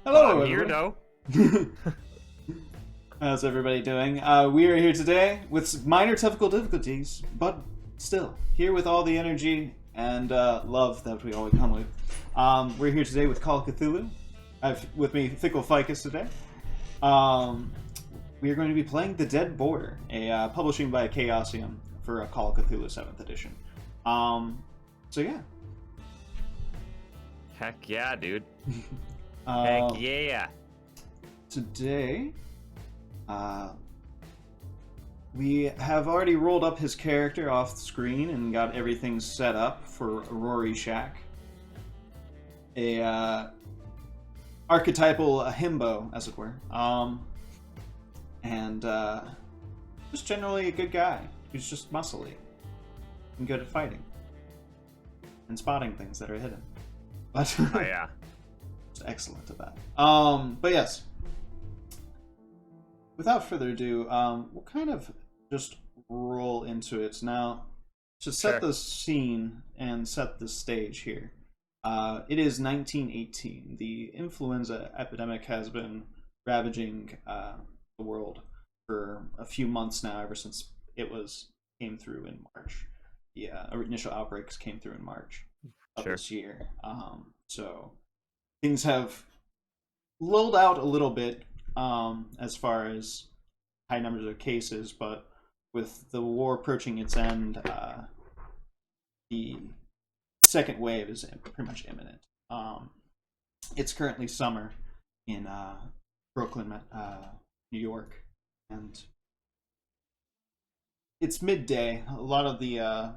Hello, I'm here, everybody. though. How's everybody doing? We are here today with minor technical difficulties, but still here with all the energy and love that we always come with. We're here today with Call of Cthulhu. I have with me Fickle Ficus today. We are going to be playing The Dead Border, a publishing by Chaosium for Call of Cthulhu 7th edition. So yeah. Heck yeah, dude. Uh, Heck yeah. Today, we have already rolled up his character off the screen and got everything set up for Roary Shak, a archetypal himbo, as it were, and just generally a good guy who's just muscly and good at fighting and spotting things that are hidden. But Oh, yeah. excellent at that. But yes, without further ado, we'll kind of just roll into it now. To set Sure. the scene and set the stage here, it is 1918. The influenza epidemic has been ravaging the world for a few months now, ever since came through in March. The initial outbreaks came through in March of Sure. this year. So things have lulled out a little bit as far as high numbers of cases, but with the war approaching its end, the second wave is pretty much imminent. It's currently summer in Brooklyn, New York, and it's midday. A lot of the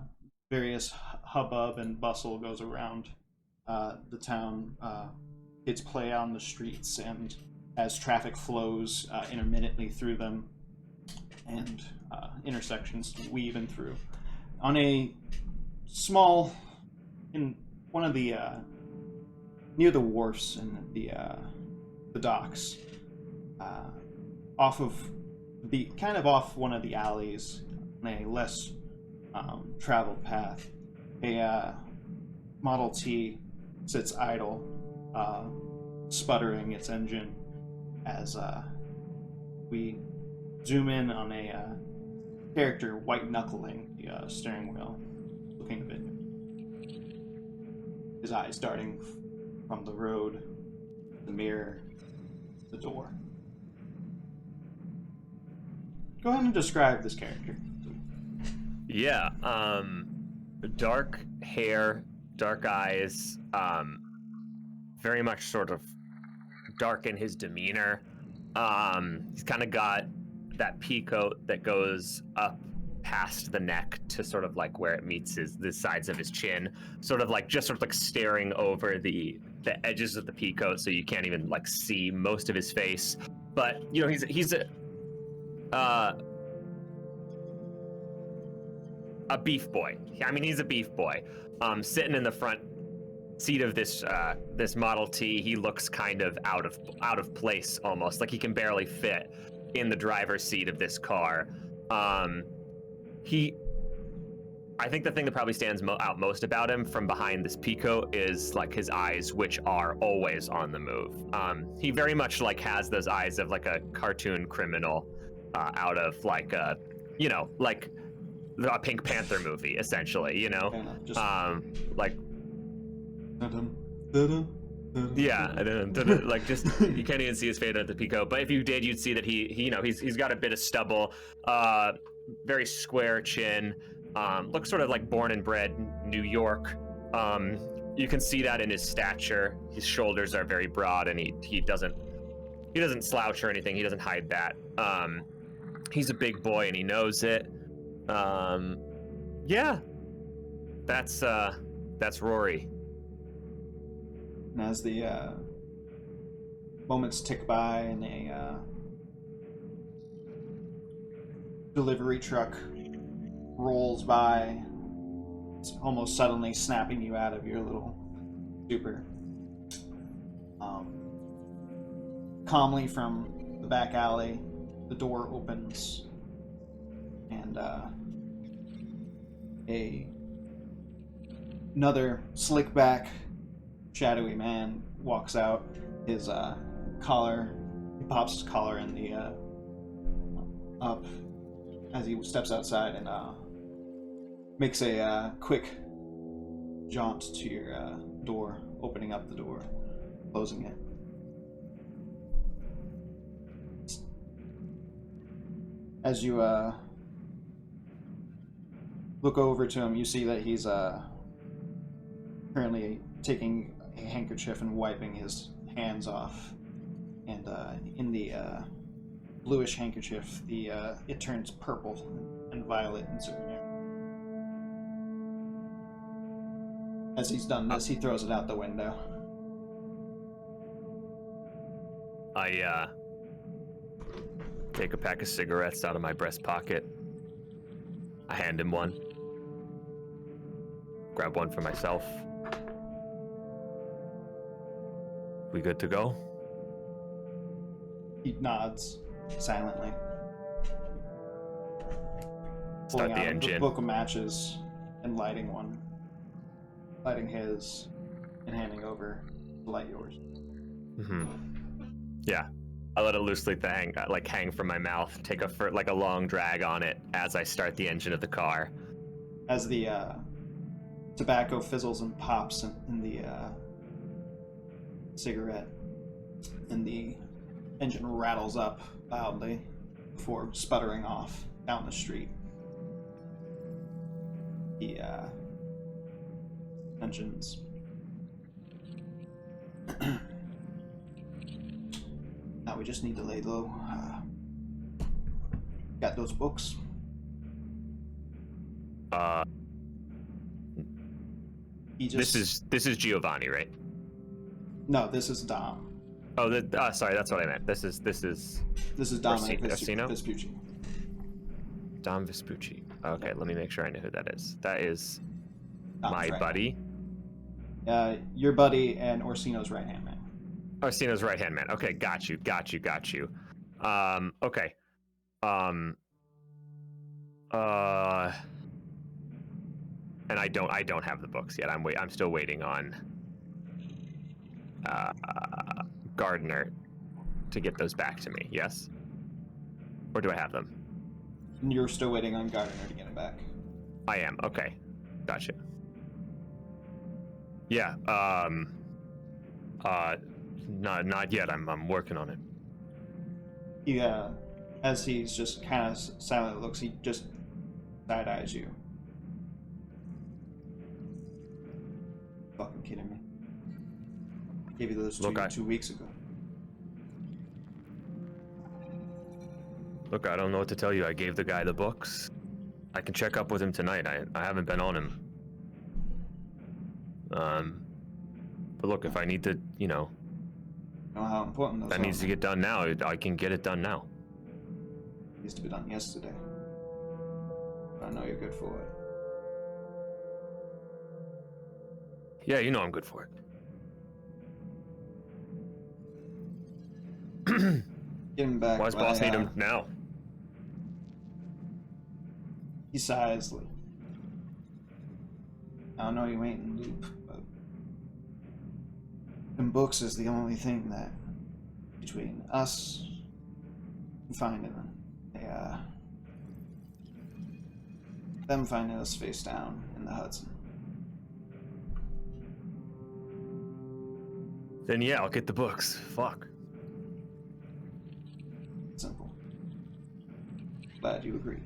various hubbub and bustle goes around the town. Kids play on the streets, and as traffic flows intermittently through them, and intersections weave in through. On a small, in one of the near the wharfs and the docks, off of the kind of off one of the alleys, on a less traveled path, a Model T sits idle, sputtering its engine as we zoom in on a character white knuckling the steering wheel, looking a bit, his eyes darting from the road, the mirror, the door. Go ahead and describe this character. Yeah. Dark hair, dark eyes, very much sort of dark in his demeanor. He's kind of got that pea coat that goes up past the neck to sort of like where it meets the sides of his chin, sort of like staring over the edges of the pea coat, so you can't even like see most of his face. But you know, he's a beef boy. I mean, he's a beef boy. Sitting in the front seat of this Model T, he looks kind of out of place, almost like he can barely fit in the driver's seat of this car. I think the thing that probably stands out most about him from behind this peacoat is like his eyes, which are always on the move. He very much like has those eyes of like a cartoon criminal out of like a, you know, like a Pink Panther movie, essentially, you know? Just Like, dun-dun, dun-dun, dun-dun. yeah, like just you can't even see his fade at the pico. But if you did, you'd see that he you know, he's got a bit of stubble, very square chin, looks sort of like born and bred New York. You can see that in his stature. His shoulders are very broad, and he doesn't slouch or anything. He doesn't hide that. He's a big boy, and he knows it. Yeah, that's Roary. And as the moments tick by and a delivery truck rolls by, almost suddenly snapping you out of your little stupor. Calmly from the back alley, the door opens, and another slick back, shadowy man walks out. His collar. He pops his collar in the up as he steps outside and makes a quick jaunt to your door, opening up the door, closing it. As you look over to him, you see that he's currently taking a handkerchief and wiping his hands off. And in the bluish handkerchief, it turns purple and violet in certain areas. As he's done this, he throws it out the window. I take a pack of cigarettes out of my breast pocket. I hand him one. Grab one for myself. We good to go? He nods silently. Start Pulling the out engine. a book of matches and lighting one. Lighting his and handing over to light yours. Mm-hmm. Yeah. I let it loosely hang from my mouth, take a long drag on it as I start the engine of the car. As the tobacco fizzles and pops in the cigarette, and the engine rattles up loudly before sputtering off down the street. The engines. Now we just need to lay low. Got those books? This is Giovanni, right? No, this is Dom. Oh, sorry, that's what I meant. This is Dominic Orsino? Vespucci. Dom Vespucci. Okay, let me make sure I know who that is. That is Dom's my right buddy. Your buddy and Orsino's right-hand man. Orsino's right-hand man. Okay, got you. Okay. And I don't have the books yet. I'm still waiting on Gardner to get those back to me. Yes? Or do I have them? You're still waiting on Gardner to get it back. I am. Okay. Gotcha. Yeah. Not yet. I'm working on it. Yeah. As he's just kind of silently looks, he just side-eyes you. Fucking kidding me. I gave you those 2 weeks ago. Look, I don't know what to tell you. I gave the guy the books. I can check up with him tonight. I haven't been on him. But look, if I need to, know how important those that needs to get done now, I can get it done now. It needs to be done yesterday. But I know you're good for it. Yeah, you know I'm good for it. Get him back. Why does boss need him now? He sighs. I know you ain't in the loop, but them books is the only thing that between us and finding them. Them finding us face down in the Hudson. Then yeah, I'll get the books. Fuck. Simple. Glad you agree.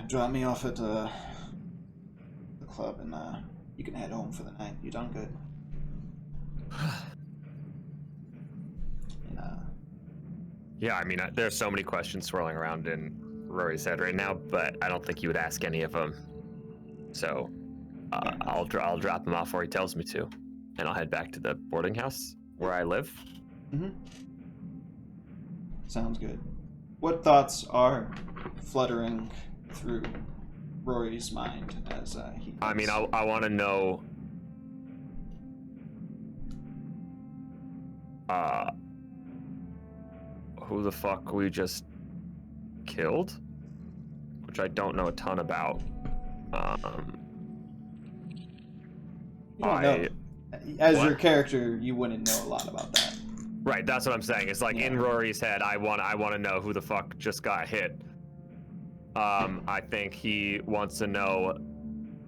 Drop me off at the club and you can head home for the night. You done good. And, yeah, I mean, there's so many questions swirling around in Rory's head right now, but I don't think he would ask any of them. So I'll drop him off where he tells me to, and I'll head back to the boarding house where I live. Mm-hmm. Sounds good. What thoughts are fluttering through Rory's mind as he... I mean, I want to know... who the fuck we just killed? Which I don't know a ton about. You don't know As your character, you wouldn't know a lot about that. Right, that's what I'm saying. It's like in Roary's head, I want to know who the fuck just got hit. I think he wants to know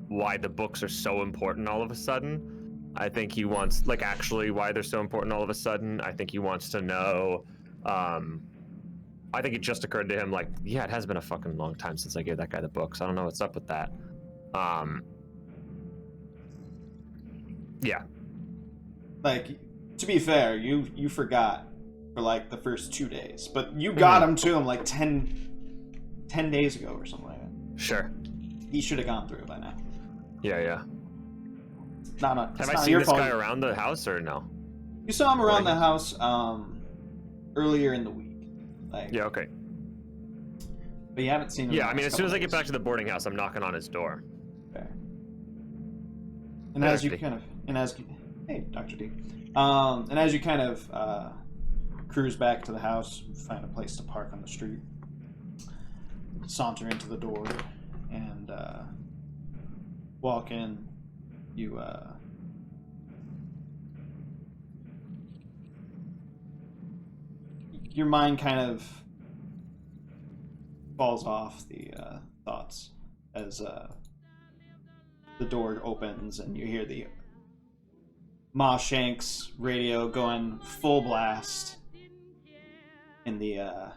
why the books are so important all of a sudden. I think he wants, like, actually why they're so important all of a sudden. I think he wants to know, I think it just occurred to him, like, yeah, it has been a fucking long time since I gave that guy the books. I don't know what's up with that. Yeah. Like, to be fair, you forgot for, like, the first 2 days. But you got him to him, like, 10 days ago or something like that. Sure. He should have gone through it by now. Yeah. Have I seen this guy around the house or no? You saw him around the house earlier in the week. Like, yeah, okay. But you haven't seen him. Yeah, I mean, as soon as I get back to the boarding house, I'm knocking on his door. Fair. And as you kind of, hey, Dr. D. And as you kind of cruise back to the house, find a place to park on the street, saunter into the door, and walk in. You your mind kind of falls off the thoughts as the door opens and you hear the Ma Shank's radio going full blast in the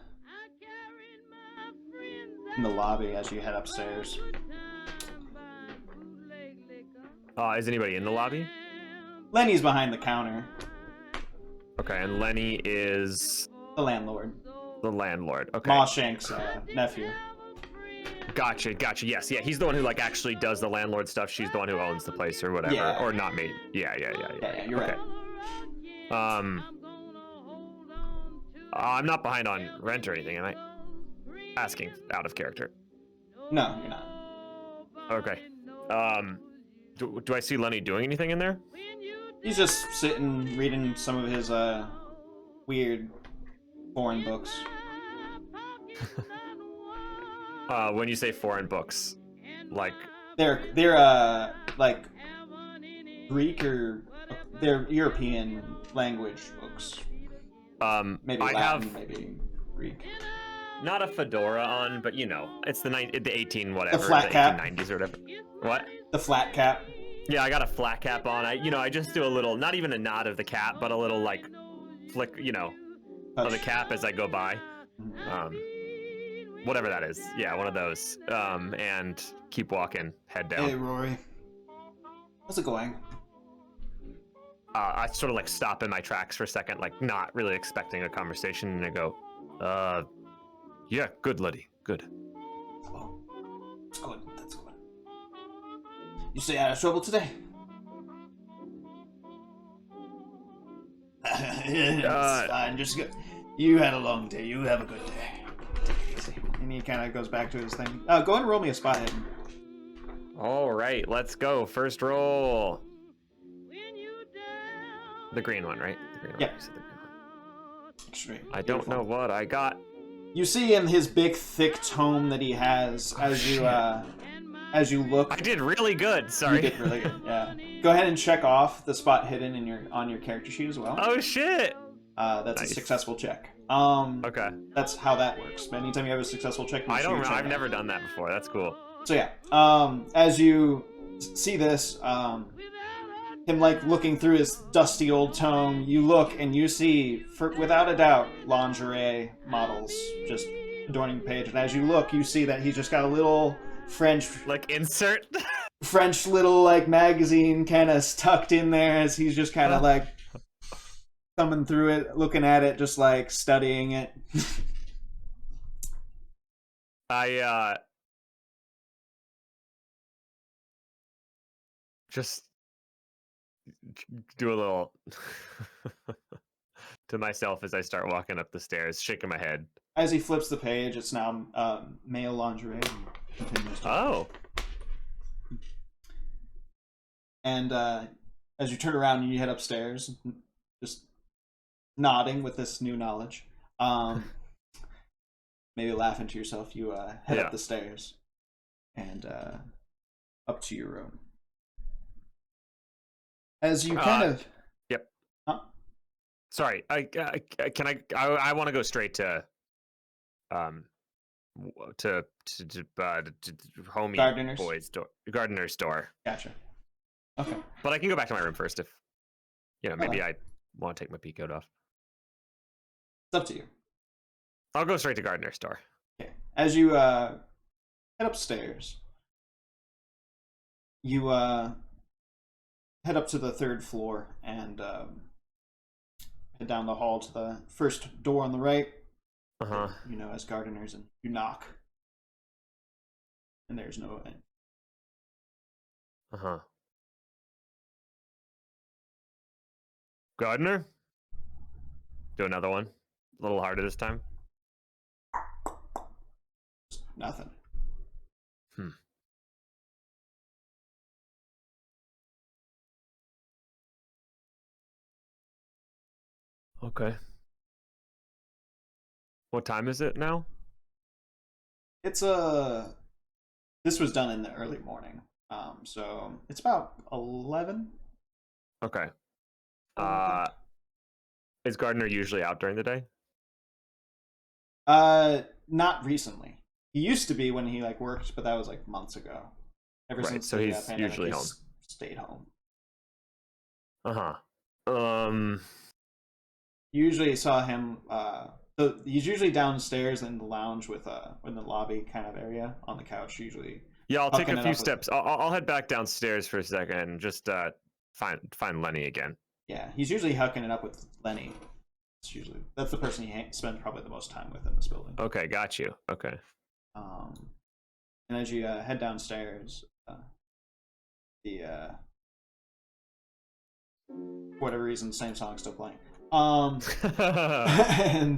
lobby as you head upstairs. Is anybody in the lobby? Lenny's behind the counter. Okay, and Lenny is the landlord. The landlord. Okay. Ma Shank's nephew. Gotcha. Yes, yeah, he's the one who like actually does the landlord stuff. She's the one who owns the place or whatever, or not me. Yeah. You're okay. Right. I'm not behind on rent or anything, am I? Asking out of character. No, you're not. Okay. Do I see Lenny doing anything in there? He's just sitting reading some of his weird foreign books. When you say foreign books, like they're like Greek or they're European language books. Maybe Latin, maybe Greek. Not a fedora on, but you know, it's the 18 whatever, the flat cap. 1890s or whatever. What? The flat cap. Yeah, I got a flat cap on. I just do a little, not even a nod of the cap, but a little like flick, of the cap as I go by. Whatever that is. Yeah, one of those. And keep walking, head down. Hey, Rory. How's it going? I sort of like stop in my tracks for a second, like not really expecting a conversation, and I go, yeah, good, Letty, good. Oh, that's good, that's good. You stay out of trouble today? It's fine, just good. You had a long day, you have a good day. And he kind of goes back to his thing. Go ahead and roll me a spot hidden. All right, let's go. First roll. The green one, right? The green one. Yep. Straight. I don't know what I got. You see in his big, thick tome that he has as you look. I did really good. Sorry. You did really good. Yeah. Go ahead and check off the spot hidden on your character sheet as well. Oh shit! That's nice. A successful check. Okay. That's how that works. Anytime you have a successful check, I've never done that before. That's cool. So yeah, as you see this, him like looking through his dusty old tome, you look and you see, without a doubt, lingerie models just adorning the page. And as you look, you see that he's just got a little French like insert French little like magazine kind of tucked in there as he's just kind of like thumbing through it, looking at it, just like studying it. I just do a little to myself as I start walking up the stairs, shaking my head. As he flips the page, it's now male lingerie. Oh. And as you turn around and you head upstairs, just nodding with this new knowledge, maybe laughing to yourself, you head up the stairs and up to your room. As you kind of... Yep. Huh? Sorry, I want to go straight to to homie gardener's door. Gotcha. Okay. But I can go back to my room first if maybe Okay. I want to take my pea coat off. It's up to you. I'll go straight to gardener's door. Okay. As you head upstairs, you head up to the 3rd floor and head down the hall to the first door on the right. As gardeners, and you knock, and there's no end. Gardener? Do another one. A little harder this time. Nothing. Okay. What time is it now? It's this was done in the early morning. So it's about 11. Okay. Is Gardner usually out during the day? Not recently. He used to be when he worked, but that was months ago. Ever since so he's pandemic, usually home. Stayed home. Usually saw him. He's usually downstairs in the lounge in the lobby kind of area on the couch. Usually. Yeah, I'll take a few steps. I'll head back downstairs for a second and just find Lenny again. Yeah, he's usually hucking it up with Lenny. That's the person he spends probably the most time with in this building. Okay, got you. Okay. And as you head downstairs, for whatever reason, the same song's still playing. And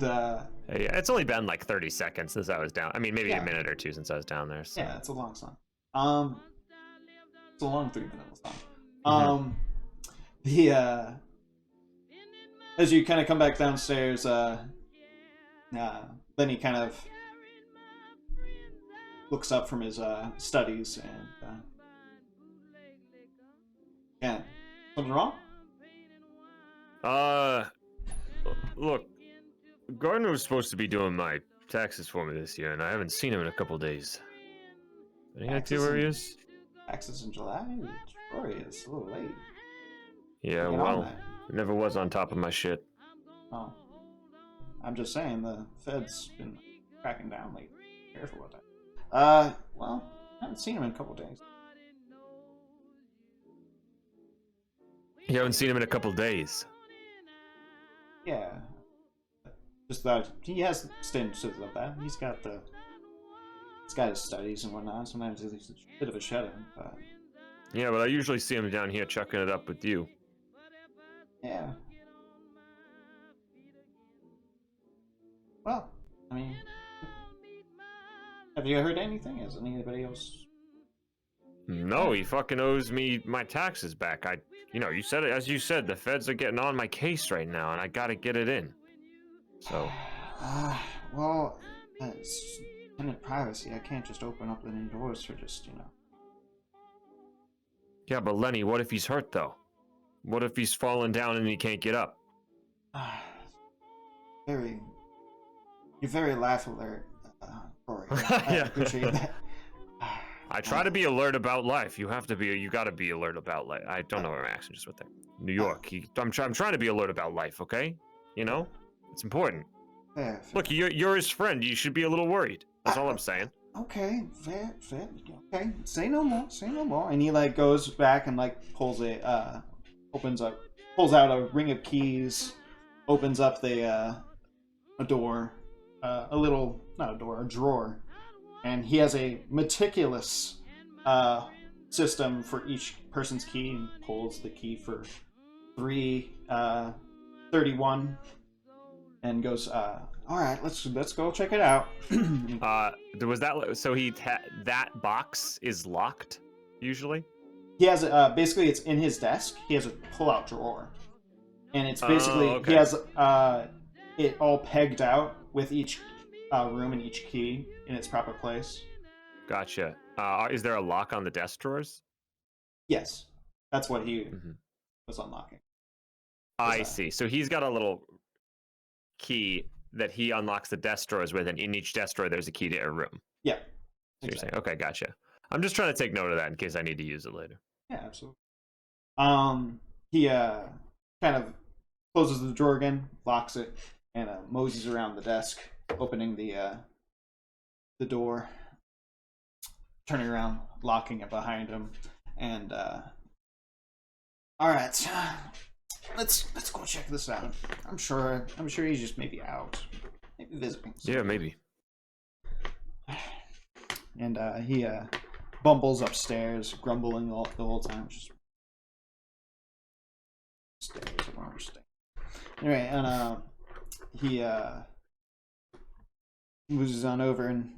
yeah, it's only been 30 seconds since I was down. I mean, maybe a minute or two since I was down there. So. Yeah, it's a long song. It's a long 3-minute song. As you kind of come back downstairs, then he kind of looks up from his studies and yeah, something wrong? Look, Gardner was supposed to be doing my taxes for me this year, and I haven't seen him in a couple days. Any idea where he is? Taxes in July? Rory, it's a little late. Yeah, well, it never was on top of my shit. Oh. I'm just saying, the Fed's been cracking down lately. Careful with that. Well, I haven't seen him in a couple days. You haven't seen him in a couple days? Yeah. Just thought he has stints of that. He's got his studies and whatnot. Sometimes he's a bit of a shut-in, but... Yeah, but I usually see him down here chucking it up with you. Yeah. Well, I mean... Have you heard anything? Has anybody else... No, he fucking owes me my taxes back. You said it, as you said, the feds are getting on my case right now, and I gotta get it in. So... well, it's tenant privacy. I can't just open up any doors for just, Yeah, but Lenny, what if he's hurt, though? What if he's fallen down and he can't get up? You're very laughable there, Rory. I appreciate that. I try to be alert about life. You gotta be alert about life. I don't know where my accent just went there. New York. I'm trying to be alert about life, okay? It's important. Fair. Look, you're his friend. You should be a little worried. That's all I'm saying. Okay, fair. Okay, say no more. And he goes back and pulls out a ring of keys, opens up a door, a drawer, and he has a meticulous system for each person's key, and pulls the key for 331 and goes, all right, let's go check it out. Was that so? That box is locked usually. He has basically it's in his desk. He has a pull-out drawer, and it's basically he has it all pegged out with each room and each key in its proper place. Gotcha. Is there a lock on the desk drawers? Yes, that's what he was unlocking. I see. So he's got a little key that he unlocks the desk drawers with, and in each desk drawer there's a key to a room. Yeah. So you're saying, okay, gotcha. I'm just trying to take note of that in case I need to use it later. Yeah, absolutely. He kind of closes the drawer again, locks it, and moseys around the desk, opening the door, turning around, locking it behind him, and all right, let's go check this out. I'm sure he's just maybe out, maybe visiting. Yeah, maybe. And he bumbles upstairs, grumbling the whole time. Just stairs, I don't understand. Anyway, and he moves on over, and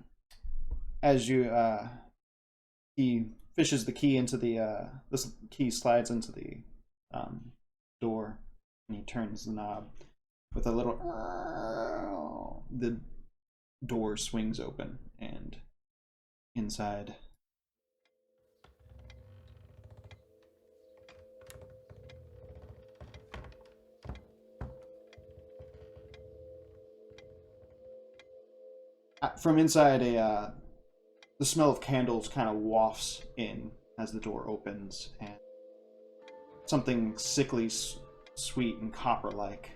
as you he fishes the key into the this key slides into the door, and he turns the knob with a little the door swings open, and inside from inside the smell of candles kind of wafts in as the door opens, and something sickly sweet and copper-like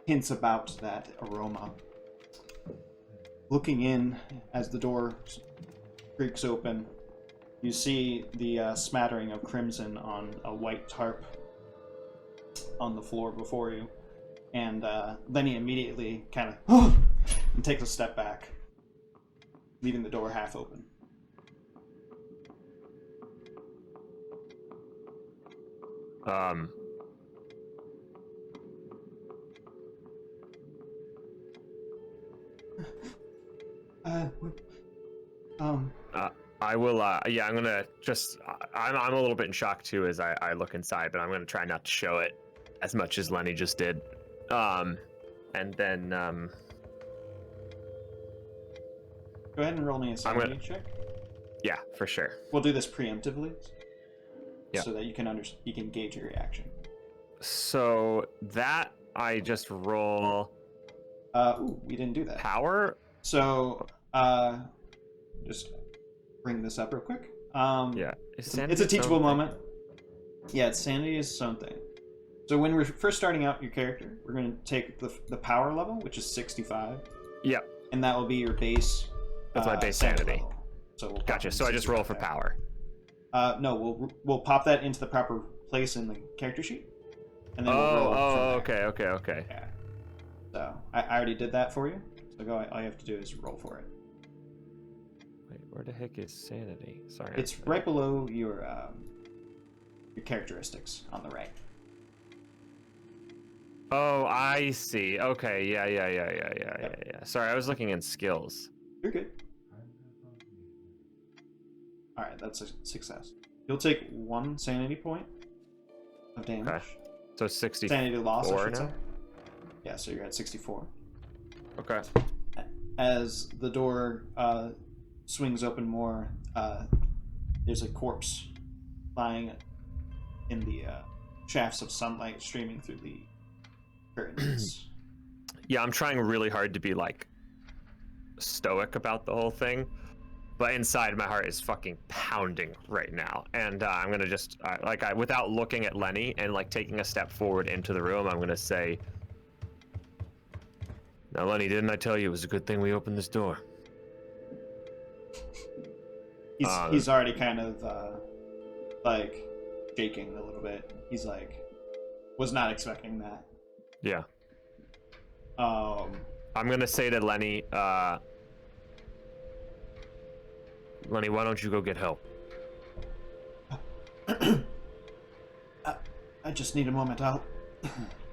hints about that aroma. Looking in as the door creaks open, you see the smattering of crimson on a white tarp on the floor before you. And then he immediately kind of and takes a step back, leaving the door half open. I will. Yeah, I'm gonna just. I'm a little bit in shock too as I look inside, but I'm gonna try not to show it as much as Lenny just did. And then go ahead and roll me a sanity check. Yeah, for sure. We'll do this preemptively, yeah, so that you can gauge your reaction. So that I just roll. Ooh, we didn't do that. Power. So just bring this up real quick. Yeah, it's a teachable moment. Yeah, sanity is its own thing. So when we're first starting out your character, we're going to take the power level, which is 65. Yep. And that will be your base. That's my base sanity. Level. So we'll gotcha. So I just roll for power. No, we'll pop that into the proper place in the character sheet, and then we'll roll. Okay. Yeah. So I already did that for you. So all you have to do is roll for it. Wait, where the heck is sanity? Sorry. It's right below your characteristics on the right. Oh, I see. Okay, yeah. Sorry, I was looking in skills. You're good. All right, that's a success. You'll take 1 sanity point of damage. Okay. So 60. Sanity loss, I should now? say. Yeah, so you're at 64. Okay. As the door swings open more, there's a corpse lying in the shafts of sunlight streaming through the curtains. Yeah, I'm trying really hard to be like stoic about the whole thing, but inside my heart is fucking pounding right now, and I'm gonna just without looking at Lenny and like taking a step forward into the room, I'm gonna say, "Now, Lenny, didn't I tell you it was a good thing we opened this door?" He's already kind of like shaking a little bit. He's like, was not expecting that. Yeah. I'm gonna say to Lenny, Lenny, why don't you go get help? I just need a moment. I'll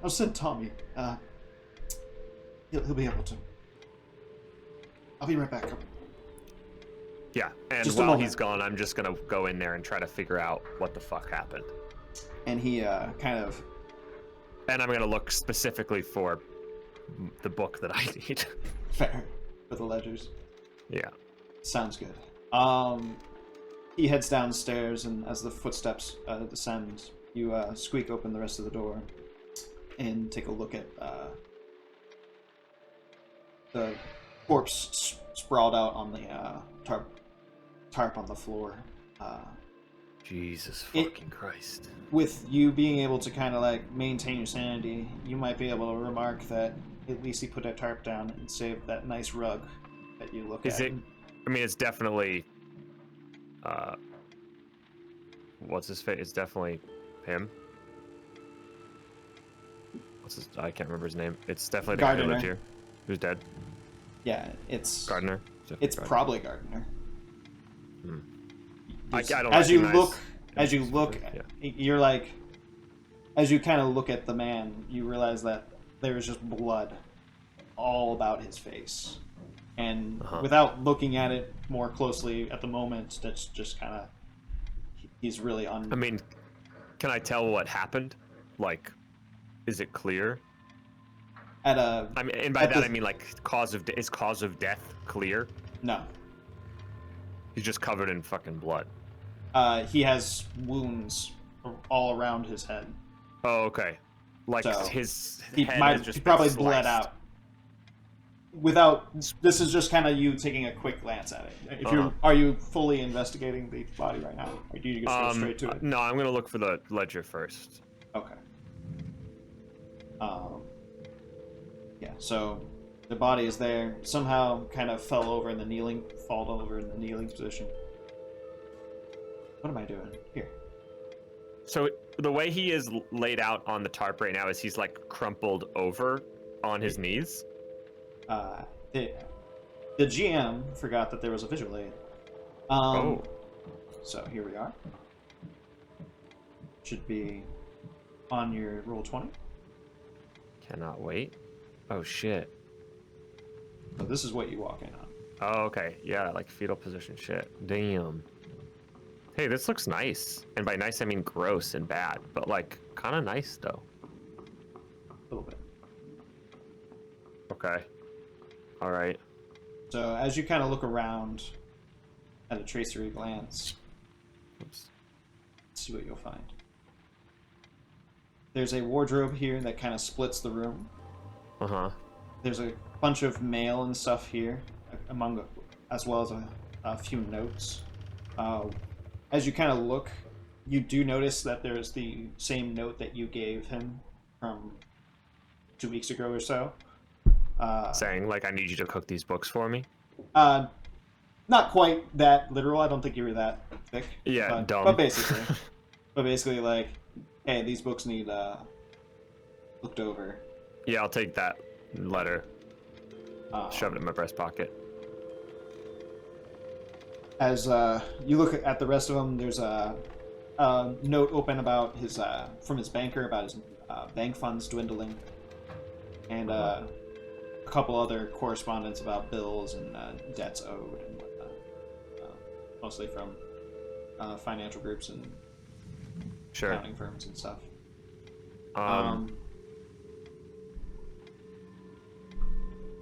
send Tommy. He'll be able to. I'll be right back. Yeah, and just while he's gone, I'm just gonna go in there and try to figure out what the fuck happened. And he kind of. And I'm gonna look specifically for the book that I need. Fair. For the ledgers. Yeah. Sounds good. he heads downstairs, and as the footsteps descend, you squeak open the rest of the door and take a look at the corpse sprawled out on the tarp on the floor. Jesus fucking Christ. With you being able to kind of like maintain your sanity, you might be able to remark that at least he put that tarp down and saved that nice rug that you look at. Is it? I mean, it's definitely. What's his face? It's definitely him. What's his? I can't remember his name. It's definitely the guy who lived here, who's dead. Yeah, it's Gardner. It's Gardner. Probably Gardner. I don't as you recognize... look, you're like, as you kind of look at the man, you realize that there is just blood all about his face, and without looking at it more closely at the moment, that's just kind of, he's really I mean, can I tell what happened? Like, is it clear? I mean, and by that I mean like is cause of death clear? No. He's just covered in fucking blood. He has wounds all around his head. Oh, okay. Like so his he head just probably sliced. bled out. This is just kind of you taking a quick glance at it. If are you fully investigating the body right now, or do you just go straight to it? No, I'm gonna look for the ledger first. Okay. Yeah. So the body is there. Somehow, kind of fall over in the kneeling position. What am I doing here? So the way he is laid out on the tarp right now is he's like crumpled over on his knees. The GM forgot that there was a visual aid. So here we are. Should be on your roll 20. Cannot wait. Oh shit. So this is what you walk in on. Oh, okay. Yeah, like fetal position shit. Damn. Hey, this looks nice. And by nice, I mean gross and bad. But, like, kind of nice, though. A little bit. Okay. All right. So, as you kind of look around at a tracery glance, let's see what you'll find. There's a wardrobe here that kind of splits the room. Uh-huh. There's a bunch of mail and stuff here, as well as a few notes. As you kind of look, you do notice that there's the same note that you gave him from 2 weeks ago or so. Saying, like, I need you to cook these books for me? Not quite that literal. I don't think you were that thick. Yeah, dumb. But basically, like, hey, these books need looked over. Yeah, I'll take that letter. Shove it in my breast pocket. As you look at the rest of them, there's a note open about his from his banker about his bank funds dwindling, and a couple other correspondence about bills and debts owed and whatnot, mostly from financial groups and accounting firms and stuff.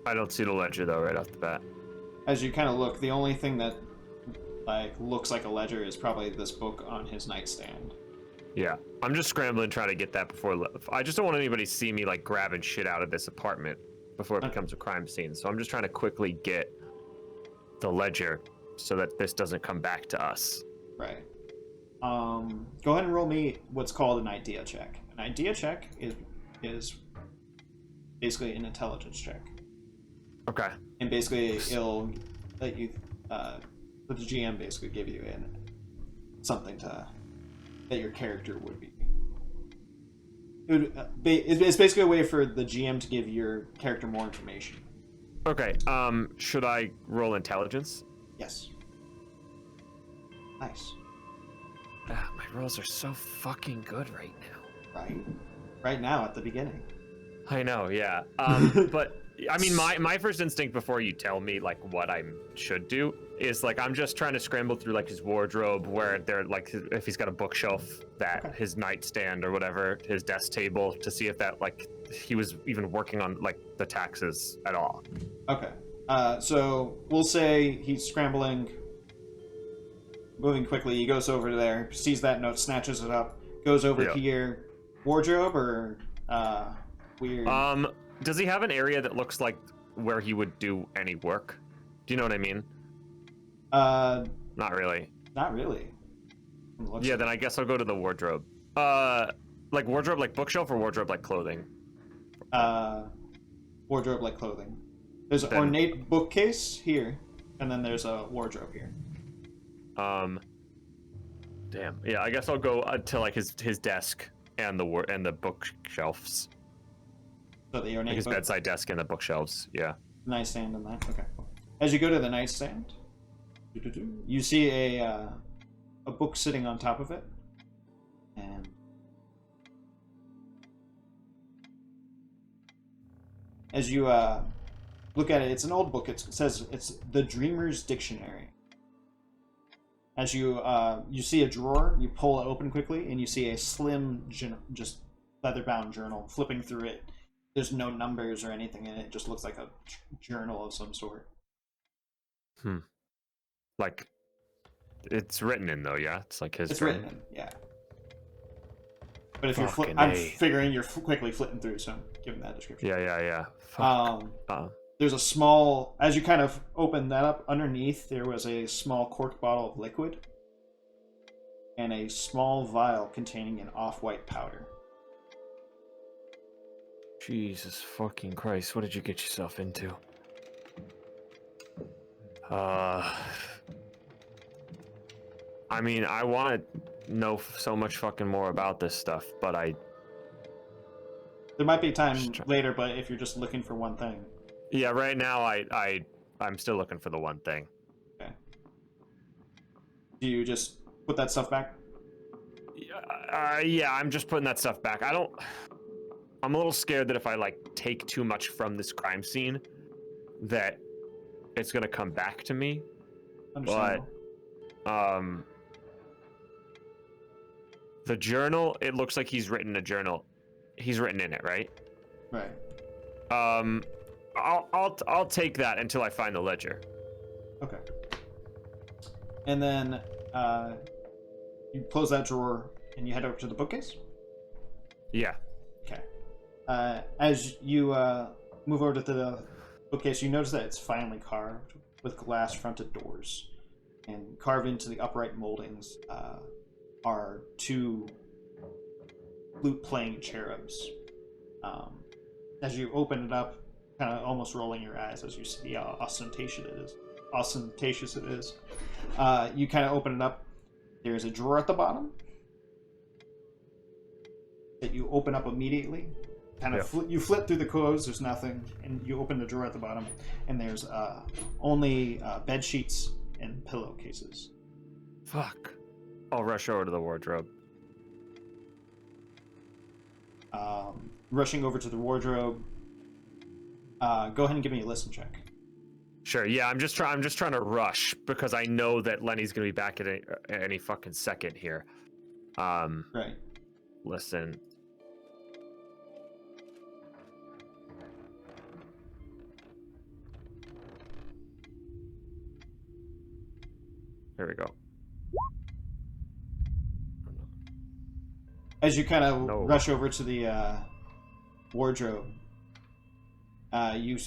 I don't see the ledger though right off the bat. As you kind of look, the only thing that looks like a ledger is probably this book on his nightstand. Yeah, I'm just scrambling trying to get that before. I just don't want anybody to see me like grabbing shit out of this apartment before it becomes a crime scene. So I'm just trying to quickly get the ledger so that this doesn't come back to us. Right. Go ahead and roll me what's called an idea check. An idea check is basically an intelligence check. Okay. And basically it'll let you the GM basically give you something that your character would be. It's basically a way for the GM to give your character more information. Okay. Should I roll intelligence? Yes. Nice. My rolls are so fucking good right now. Right. Right now at the beginning. I know, yeah. But I mean, my first instinct before you tell me like what I should do is like I'm just trying to scramble through like his wardrobe where they're like if he's got a bookshelf that his nightstand or whatever, his desk table, to see if that like he was even working on like the taxes at all. Okay. So we'll say he's scrambling moving quickly, he goes over there, sees that note, snatches it up, goes over to your wardrobe or weird. Does he have an area that looks like where he would do any work? Do you know what I mean? Not really. Not really. Yeah, then I guess I'll go to the wardrobe. Like wardrobe like bookshelf or wardrobe like clothing? Wardrobe like clothing. There's an ornate bookcase here, and then there's a wardrobe here. Damn. Yeah, I guess I'll go to like his desk and the bookshelves. So the ornate like his bedside desk and the bookshelves. Yeah. Nightstand and that. Okay. Cool. As you go to the nightstand, you see a book sitting on top of it, and as you look at it, it's an old book. It says it's the Dreamer's Dictionary. As you see a drawer, you pull it open quickly, and you see a slim, just leather-bound journal. Flipping through it, there's no numbers or anything in it. It just looks like a journal of some sort. Like, it's written in though, yeah. It's like his. It's written in, yeah. But if I'm figuring you're quickly flipping through, so I'm giving that description. Yeah. There's a small, as you kind of open that up, underneath there was a small corked bottle of liquid and a small vial containing an off-white powder. Jesus fucking Christ, what did you get yourself into? I mean, I want to know so much fucking more about this stuff, but there might be time later, but if you're just looking for one thing. Yeah, right now I'm still looking for the one thing. Okay. Do you just put that stuff back? Yeah, I'm just putting that stuff back. I'm a little scared that if I like take too much from this crime scene, that it's gonna come back to me. Understandable. But the journal, it looks like he's written a journal. He's written in it, right? Right. I'll take that until I find the ledger. Okay. And then you close that drawer and you head over to the bookcase? Yeah. Okay. As you move over to the bookcase, you notice that it's finely carved with glass-fronted doors. And carved into the upright moldings are two flute-playing cherubs. As you open it up, kind of almost rolling your eyes as you see how ostentatious it is. You kind of open it up. There's a drawer at the bottom that you open up immediately. You flip through the clothes. There's nothing, and you open the drawer at the bottom, and there's only bed sheets and pillowcases. Fuck. I'll rush over to the wardrobe. Rushing over to the wardrobe. Go ahead and give me a listen check. Sure. Yeah, I'm just trying to rush because I know that Lenny's gonna be back at any fucking second here. Right. Listen. Here we go. As you kind of rush over to the wardrobe, you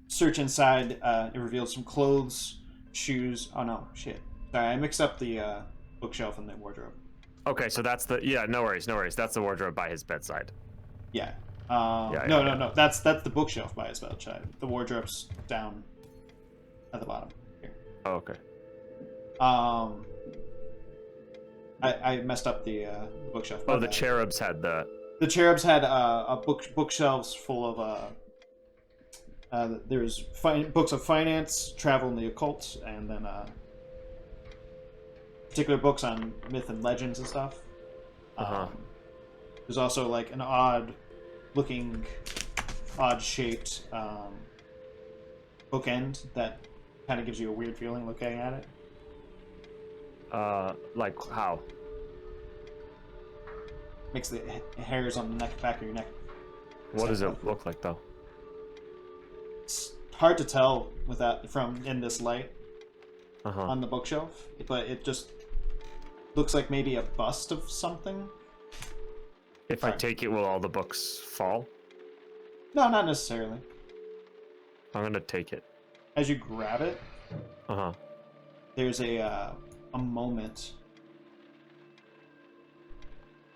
search inside. It reveals some clothes, shoes. Oh no, shit. Sorry, I mixed up the bookshelf and the wardrobe. Okay, so that's no worries. That's the wardrobe by his bedside. Yeah. No. That's the bookshelf by his bedside. The wardrobe's down at the bottom here. Oh, okay. I messed up the bookshelf. Oh, the cherubs had the cherubs had bookshelves full of there's books of finance, travel, and the occult, and then particular books on myth and legends and stuff. There's also like an odd-shaped bookend that kind of gives you a weird feeling looking at it. Like how? Makes the hairs on the back of your neck. What does it look like, though? It's hard to tell from in this light on the bookshelf, but it just looks like maybe a bust of something. If I take it, will all the books fall? No, not necessarily. I'm gonna take it. As you grab it, there's a moment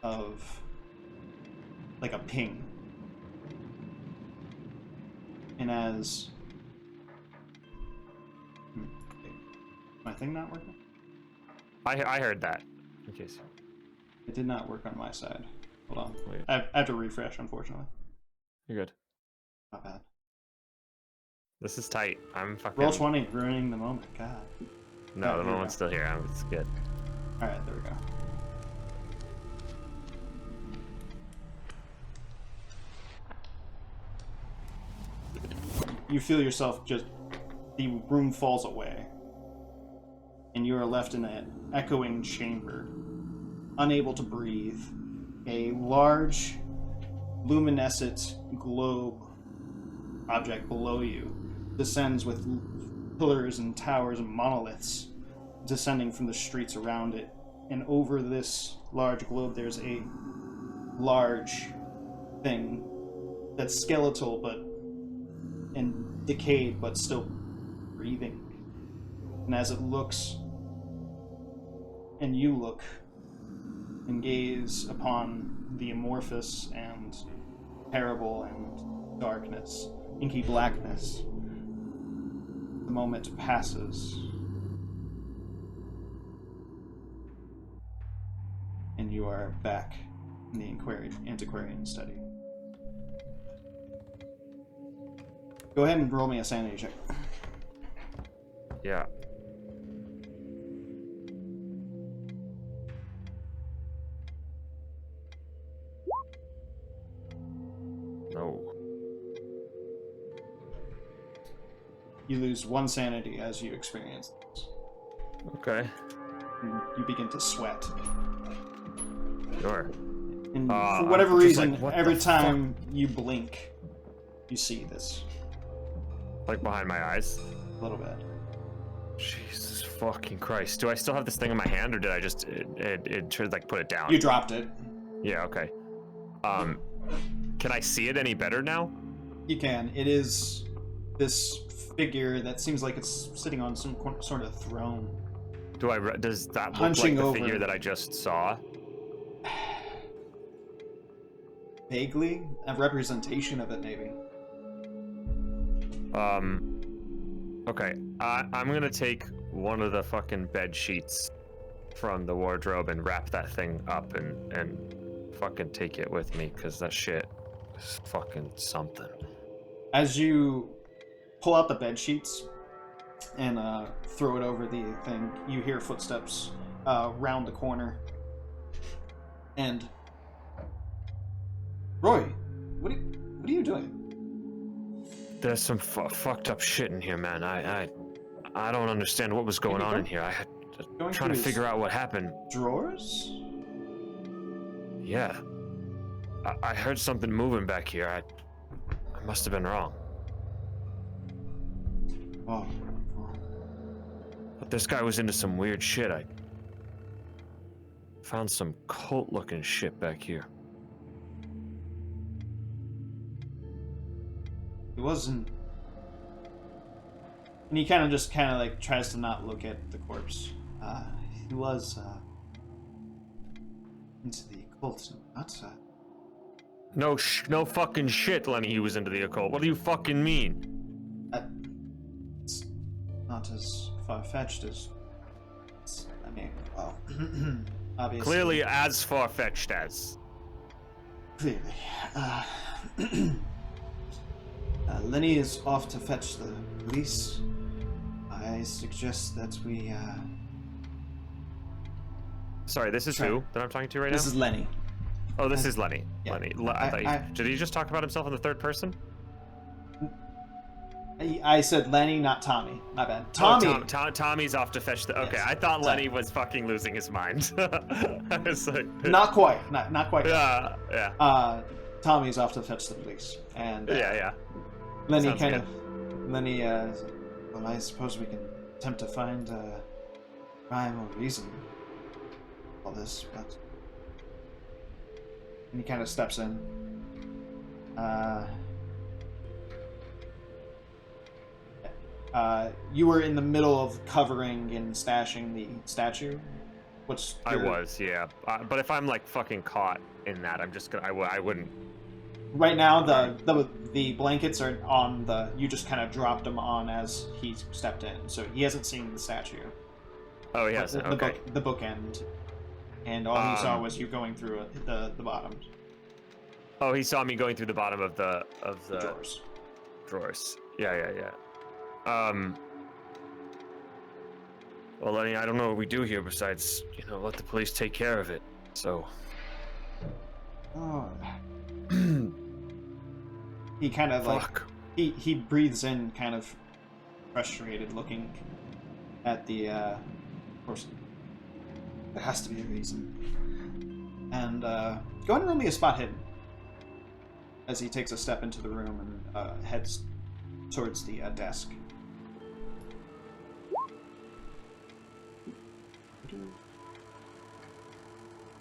of like a ping, and as my thing not working? I heard that. In case it did not work on my side. Hold on. Wait. I have to refresh, unfortunately. You're good. Not bad. This is tight. I'm fucking. Roll 20, ruining the moment. God. No, the here we moment's go. still here. It's good. All right, there we go. You feel yourself just. The room falls away, and you are left in an echoing chamber, unable to breathe. A large, luminescent globe object below you descends with pillars and towers and monoliths descending from the streets around it. And over this large globe, there's a large thing that's skeletal and decayed, but still breathing. And as it looks, and you look and gaze upon the amorphous and terrible and darkness, inky blackness, the moment passes, and you are back in the antiquarian study. Go ahead and roll me a sanity check. Yeah. No. You lose 1 sanity as you experience this. Okay. And you begin to sweat. Sure. And for whatever I'm just reason, like, what every the time you blink, you see this Like behind my eyes? a little bit. Jesus fucking Christ. Do I still have this thing in my hand, or did I just like put it down? You dropped it. Yeah, okay. Can I see it any better now? You can. It is this figure that seems like it's sitting on some sort of throne. Does that look Hunching like the over. figure that I just saw? Vaguely, a representation of it, maybe. Okay. I'm gonna take one of the fucking bed sheets from the wardrobe and wrap that thing up and fucking take it with me, because that shit is fucking something. As you pull out the bed sheets and throw it over the thing, you hear footsteps round the corner. And Roy, what are you doing? There's some fucked up shit in here, man. I don't understand what was going on in here. I had trying to figure out what happened. Drawers? Yeah. I heard something moving back here. I must have been wrong. Oh. But this guy was into some weird shit. I found some cult-looking shit back here. He wasn't. And he kind of like tries to not look at the corpse. He was into the occult, not No fucking shit, Lenny. He was into the occult. What do you fucking mean? It's not as far-fetched as. I mean, well, obviously. Clearly as far-fetched as. Clearly. Lenny is off to fetch the police. I suggest that we. Sorry, this is who that I'm talking to right now? This is Lenny. Oh, this is Lenny. Yeah. Lenny. Did he just talk about himself in the third person? I said Lenny, not Tommy. My bad. Tommy. Oh, Tommy's off to fetch the. Okay, Yes. I thought Lenny was fucking losing his mind. I was like, Not quite. Not quite. yeah. Tommy's off to fetch the police, and Yeah. Lenny Sounds kind good. of. Lenny. Well, I suppose we can attempt to find rhyme or reason. all this, but... And he kind of steps in. You were in the middle of covering and stashing the statue. I was, yeah. But if I'm like fucking caught in that, I'm just gonna. I wouldn't. Right now, the blankets are on the. You just kind of dropped them on as he stepped in, so he hasn't seen the statue. Oh, he hasn't. Okay. The bookend, and all he saw was you going through the bottom. Oh, he saw me going through the bottom of the drawers. Drawers. Yeah. Well, Lenny, I don't know what we do here besides, let the police take care of it. So. Oh. He kind of Fuck. He breathes in, kind of frustrated, looking at the. Of course, there has to be a reason. And go ahead and roll me a spot hidden. As he takes a step into the room and heads towards the desk.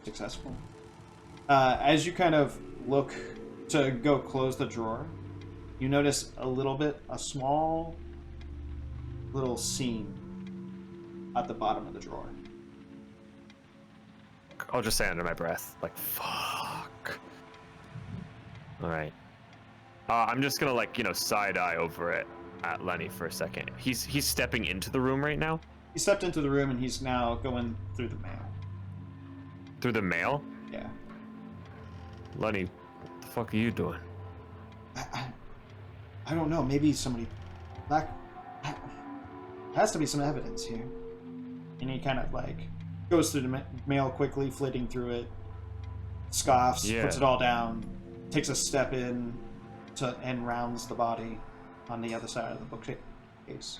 Successful. As you kind of look to go close the drawer, you notice a small little seam at the bottom of the drawer. I'll just say under my breath, like, fuck. All right. I'm just gonna side eye over it at Lenny for a second. He's stepping into the room right now. He stepped into the room and he's now going through the mail. Through the mail? Yeah. Lenny, what the fuck are you doing? I don't know. Maybe somebody. Has to be some evidence here. And he kind of goes through the mail quickly, flitting through it, scoffs, puts it all down, takes a step in and rounds the body on the other side of the bookcase.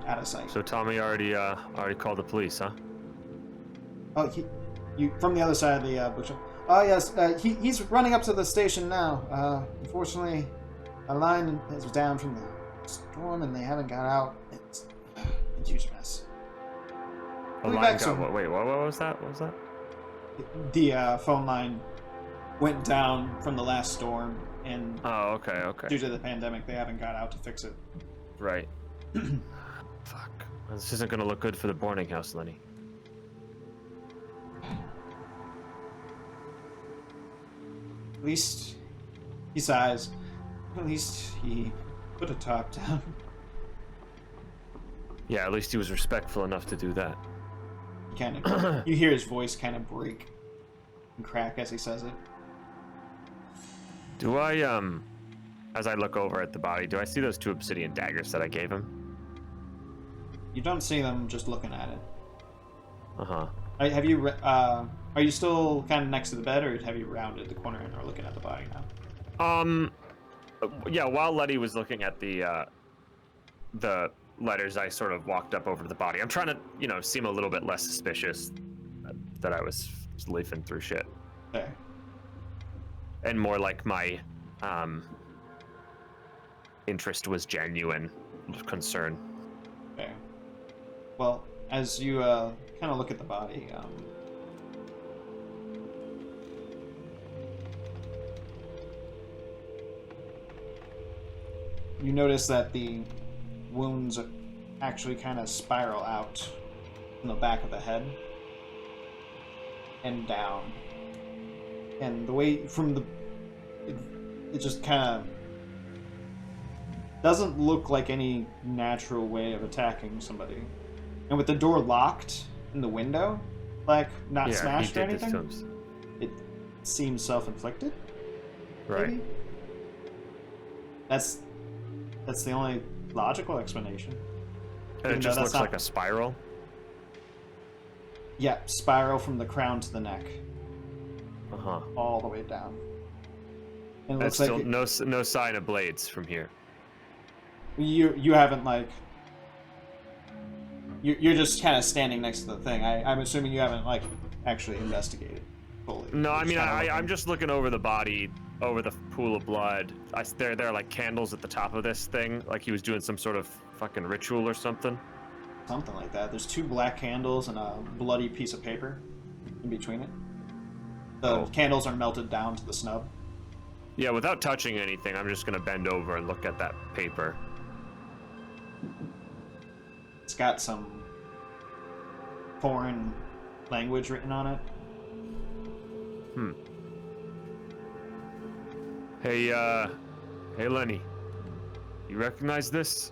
Out of sight. So Tommy already called the police, huh? Oh, you from the other side of the bookshop. Oh yes, he's running up to the station now. Unfortunately, a line is down from the storm, and they haven't got out. It's a huge mess. A line got, wait, what was that? What was that? The phone line went down from the last storm, and okay. due to the pandemic, they haven't got out to fix it. Right. Fuck. This isn't gonna look good for the boarding house, Lenny. At least he sighs. At least he put a top down. Yeah, at least he was respectful enough to do that. You hear his voice kind of break and crack as he says it. Do I, as I look over at the body, do I see those 2 obsidian daggers that I gave him? You don't see them just looking at it. Uh-huh. Have you, are you still kind of next to the bed, or have you rounded the corner and are looking at the body now? Yeah, while Letty was looking at the letters, I sort of walked up over to the body. I'm trying to, seem a little bit less suspicious that I was leafing through shit. Okay. And more like my, interest was genuine concern. Okay. Well, as you, kind of look at the body, you notice that the wounds actually kind of spiral out from the back of the head and down. And the way it just kind of doesn't look like any natural way of attacking somebody. And with the door locked in the window, not smashed or anything, it seems self-inflicted. Right. Maybe? That's the only logical explanation. And it just looks like a spiral? Yeah, spiral from the crown to the neck. Uh-huh. All the way down. And it looks looks like no sign of blades from here. You haven't you're just kind of standing next to the thing. I'm assuming you haven't actually investigated fully. No, I mean I'm just looking over the body, over the pool of blood. There are candles at the top of this thing, like he was doing some sort of fucking ritual or something. Something like that. There's 2 black candles and a bloody piece of paper in between it. The candles are melted down to the snub. Yeah, without touching anything, I'm just gonna bend over and look at that paper. It's got some foreign language written on it. Hey Lenny. You recognize this?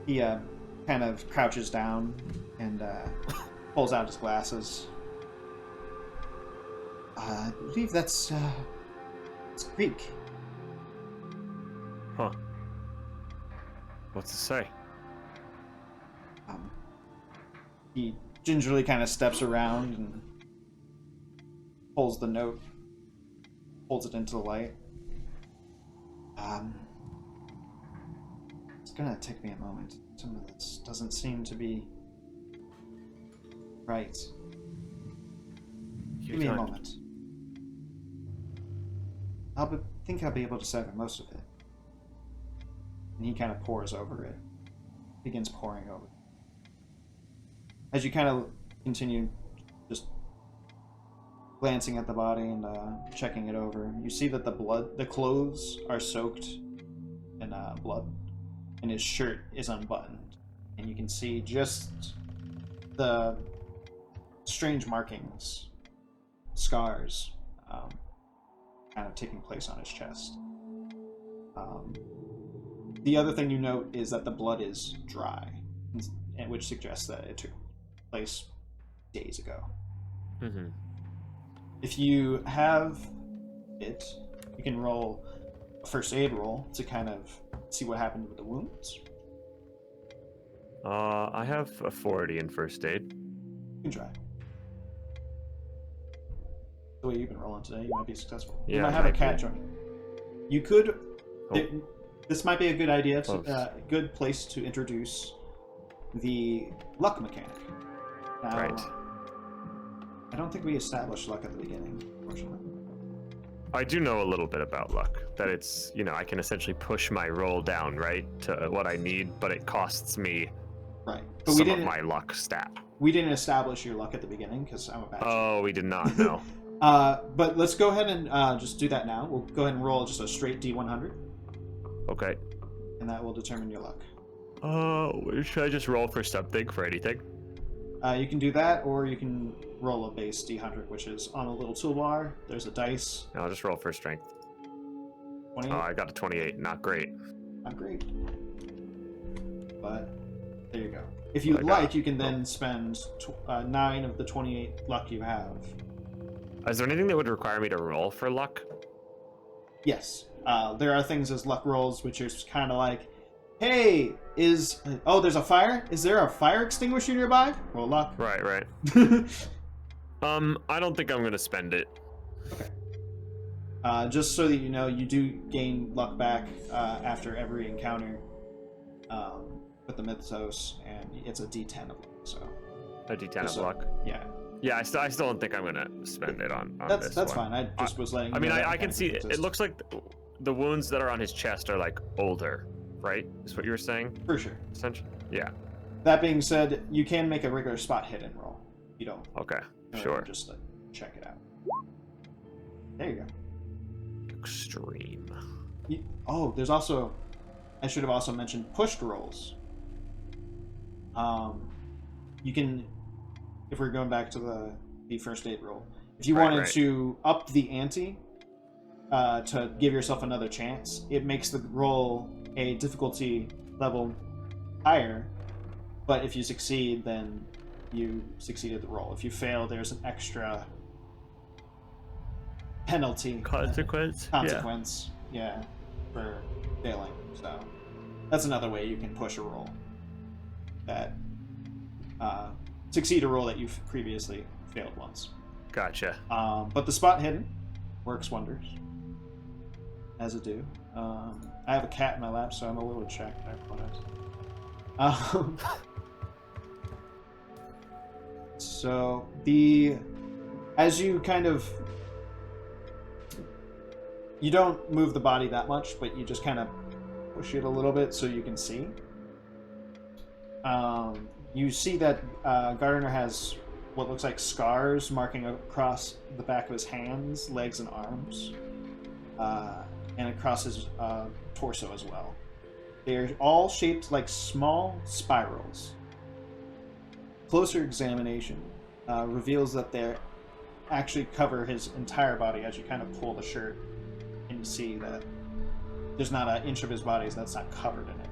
He kind of crouches down and pulls out his glasses. I believe that's it's Greek. Huh. What's it say? He gingerly kind of steps around and pulls the note, holds it into the light. It's gonna take me a moment. Some of this doesn't seem to be right. Give me a moment. Think I'll be able to decipher most of it. And he kind of pours over it. Begins pouring over it. As you kind of continue just glancing at the body and checking it over, you see that the clothes are soaked in blood, and his shirt is unbuttoned. And you can see just the strange markings, scars, kind of taking place on his chest. The other thing you note is that the blood is dry, which suggests that it took place days ago. Mm-hmm. If you have it, you can roll a first aid roll to kind of see what happened with the wounds. I have a 40 in first aid. You can try. The way you've been rolling today, you might be successful. Yeah, you might have a cat join you. You could... This might be a good idea, good place to introduce the luck mechanic. Now, right. I don't think we established luck at the beginning, unfortunately. I do know a little bit about luck. That it's, I can essentially push my roll down, right, to what I need, but it costs me but some of my luck stat. We didn't establish your luck at the beginning, because I'm a bad Oh, we did not, no. But let's go ahead and just do that now. We'll go ahead and roll just a straight D100. Okay. And that will determine your luck. Should I just roll for something, for anything? You can do that, or you can roll a base D100, which is on a little toolbar. There's a dice. I'll just roll for strength. 28. Oh, I got a 28. Not great. Not great. But there you go. If you'd like, you can then spend 9 of the 28 luck you have. Is there anything that would require me to roll for luck? Yes. There are things as luck rolls, which is kind of like, hey, there's a fire? Is there a fire extinguisher nearby? Roll luck. Right. I don't think I'm going to spend it. Okay. Just so that you know, you do gain luck back after every encounter with the mythos, and it's a D10 of luck, so... A D10 of luck? Yeah. Yeah, I still don't think I'm going to spend it on this That's one. fine. I just was letting you know. I can see it looks like the wounds that are on his chest are like older, right? Is what you were saying? For sure. Essentially? Yeah. That being said, you can make a regular spot hidden roll. You don't. Okay, sure. Just check it out. There you go. Extreme. There's also... I should have also mentioned pushed rolls. You can... If we're going back to the first aid roll, if you wanted to up the ante to give yourself another chance, it makes the roll a difficulty level higher, but if you succeed, then you succeeded the roll. If you fail, there's an extra penalty. Consequence? Yeah, for failing. So that's another way you can push a roll. That succeed a roll that you've previously failed once. Gotcha. But the spot hidden works wonders, as it do. I have a cat in my lap, so I'm a little checked. I apologize. So as you kind of, you don't move the body that much, but you just kind of push it a little bit so you can see. You see that Gardner has what looks like scars marking across the back of his hands, legs, and arms, and across his torso as well. They're all shaped like small spirals. Closer examination reveals that they actually cover his entire body as you kind of pull the shirt, and you see that there's not an inch of his body that's not covered in it.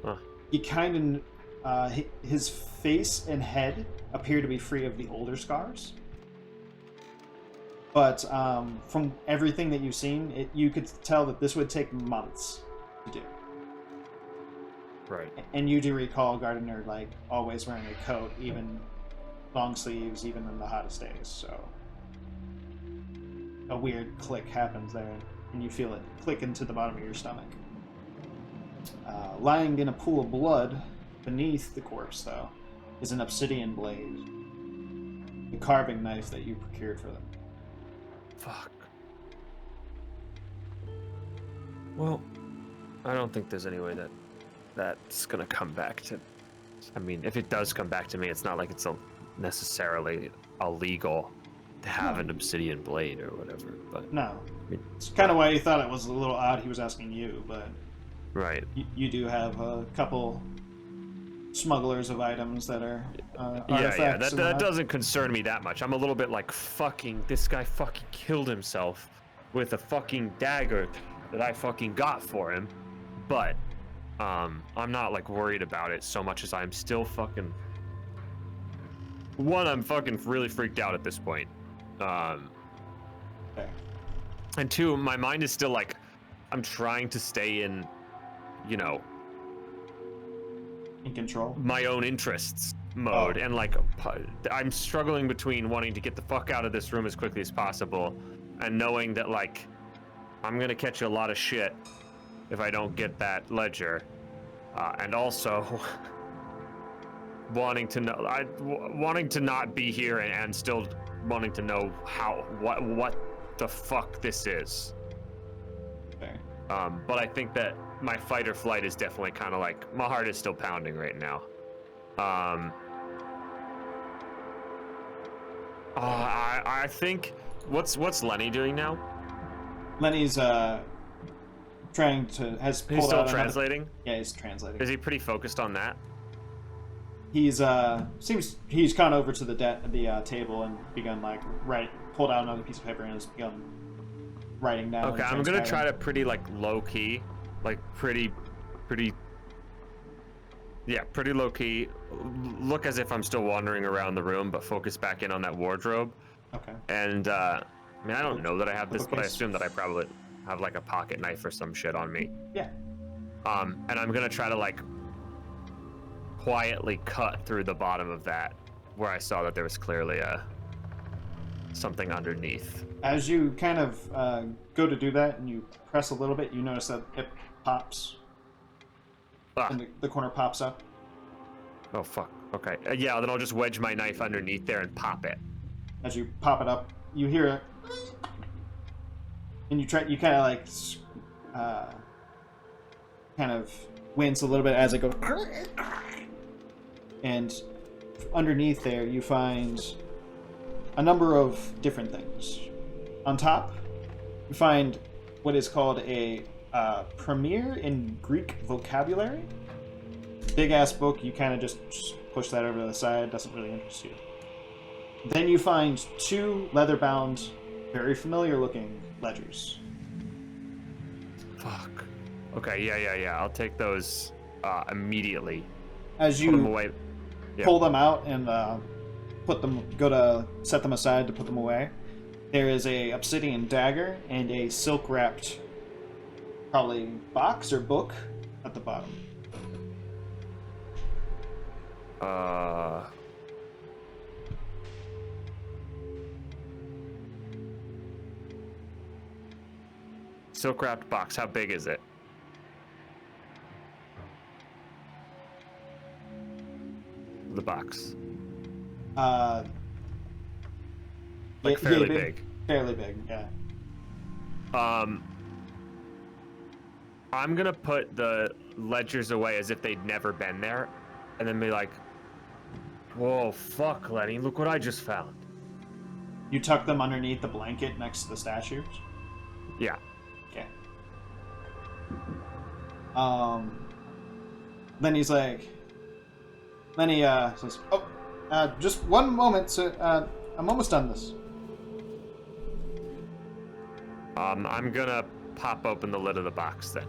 Huh. He kind of, his face and head appear to be free of the older scars. But from everything that you've seen, you could tell that this would take months to do. Right. And you do recall Gardner like always wearing a coat, even long sleeves, even in the hottest days. So a weird click happens there, and you feel it click into the bottom of your stomach. Lying in a pool of blood beneath the corpse, though, is an obsidian blade, the carving knife that you procured for them. Fuck. Well, I don't think there's any way that's gonna come back to... I mean, if it does come back to me, it's not like it's necessarily illegal to have an obsidian blade or whatever, but... No. It's kind of why you thought it was a little odd he was asking you, but... Right. You do have a couple smugglers of items that are yeah, that doesn't concern me that much. I'm a little bit like, fucking, this guy fucking killed himself with a fucking dagger that I fucking got for him, but I'm not like worried about it so much as I'm still fucking... One, I'm fucking really freaked out at this point. Okay. And two, my mind is still like, I'm trying to stay in, you know, in control, my own interests mode, and like I'm struggling between wanting to get the fuck out of this room as quickly as possible and knowing that like I'm gonna catch a lot of shit if I don't get that ledger, and also wanting to not be here and still wanting to know what the fuck this is. Fair. But I think that my fight or flight is definitely kind of like, my heart is still pounding right now. I think, what's Lenny doing now? Lenny's has pulled He's still out translating? Yeah, he's translating. Is he pretty focused on that? He's seems he's gone over to the table and begun like pulled out another piece of paper and has begun writing down. Okay, I'm gonna try to pretty like low key, like pretty low key. Look as if I'm still wandering around the room, but focus back in on that wardrobe. Okay. And I mean, I don't know that I have this, but I assume that I probably have like a pocket knife or some shit on me. Yeah. And I'm gonna try to like quietly cut through the bottom of that, where I saw that there was clearly something underneath. As you kind of go to do that and you press a little bit, you notice that it pops. And the corner pops up. Oh fuck. Okay. Yeah, then I'll just wedge my knife underneath there and pop it. As you pop it up, you hear it, and you kind of like kind of wince a little bit as it goes. And underneath there, you find a number of different things. On top, you find what is called a Premier in Greek vocabulary. Big ass book. You kind of just push that over to the side. Doesn't really interest you. Then you find two leather-bound, very familiar-looking ledgers. Fuck. Okay. Yeah. I'll take those immediately. As you put them away. Pull them out and go to set them aside to put them away, there is a obsidian dagger and a silk-wrapped, probably box or book at the bottom. Silk-wrapped box. How big is it? The box. Like fairly big. Fairly big, yeah. I'm gonna put the ledgers away as if they'd never been there, and then be like, "Whoa, fuck, Lenny! Look what I just found." You tuck them underneath the blanket next to the statues? Yeah. Okay. Then he's like... Then he says, "Oh, just one moment, sir. I'm almost done this." I'm gonna pop open the lid of the box then.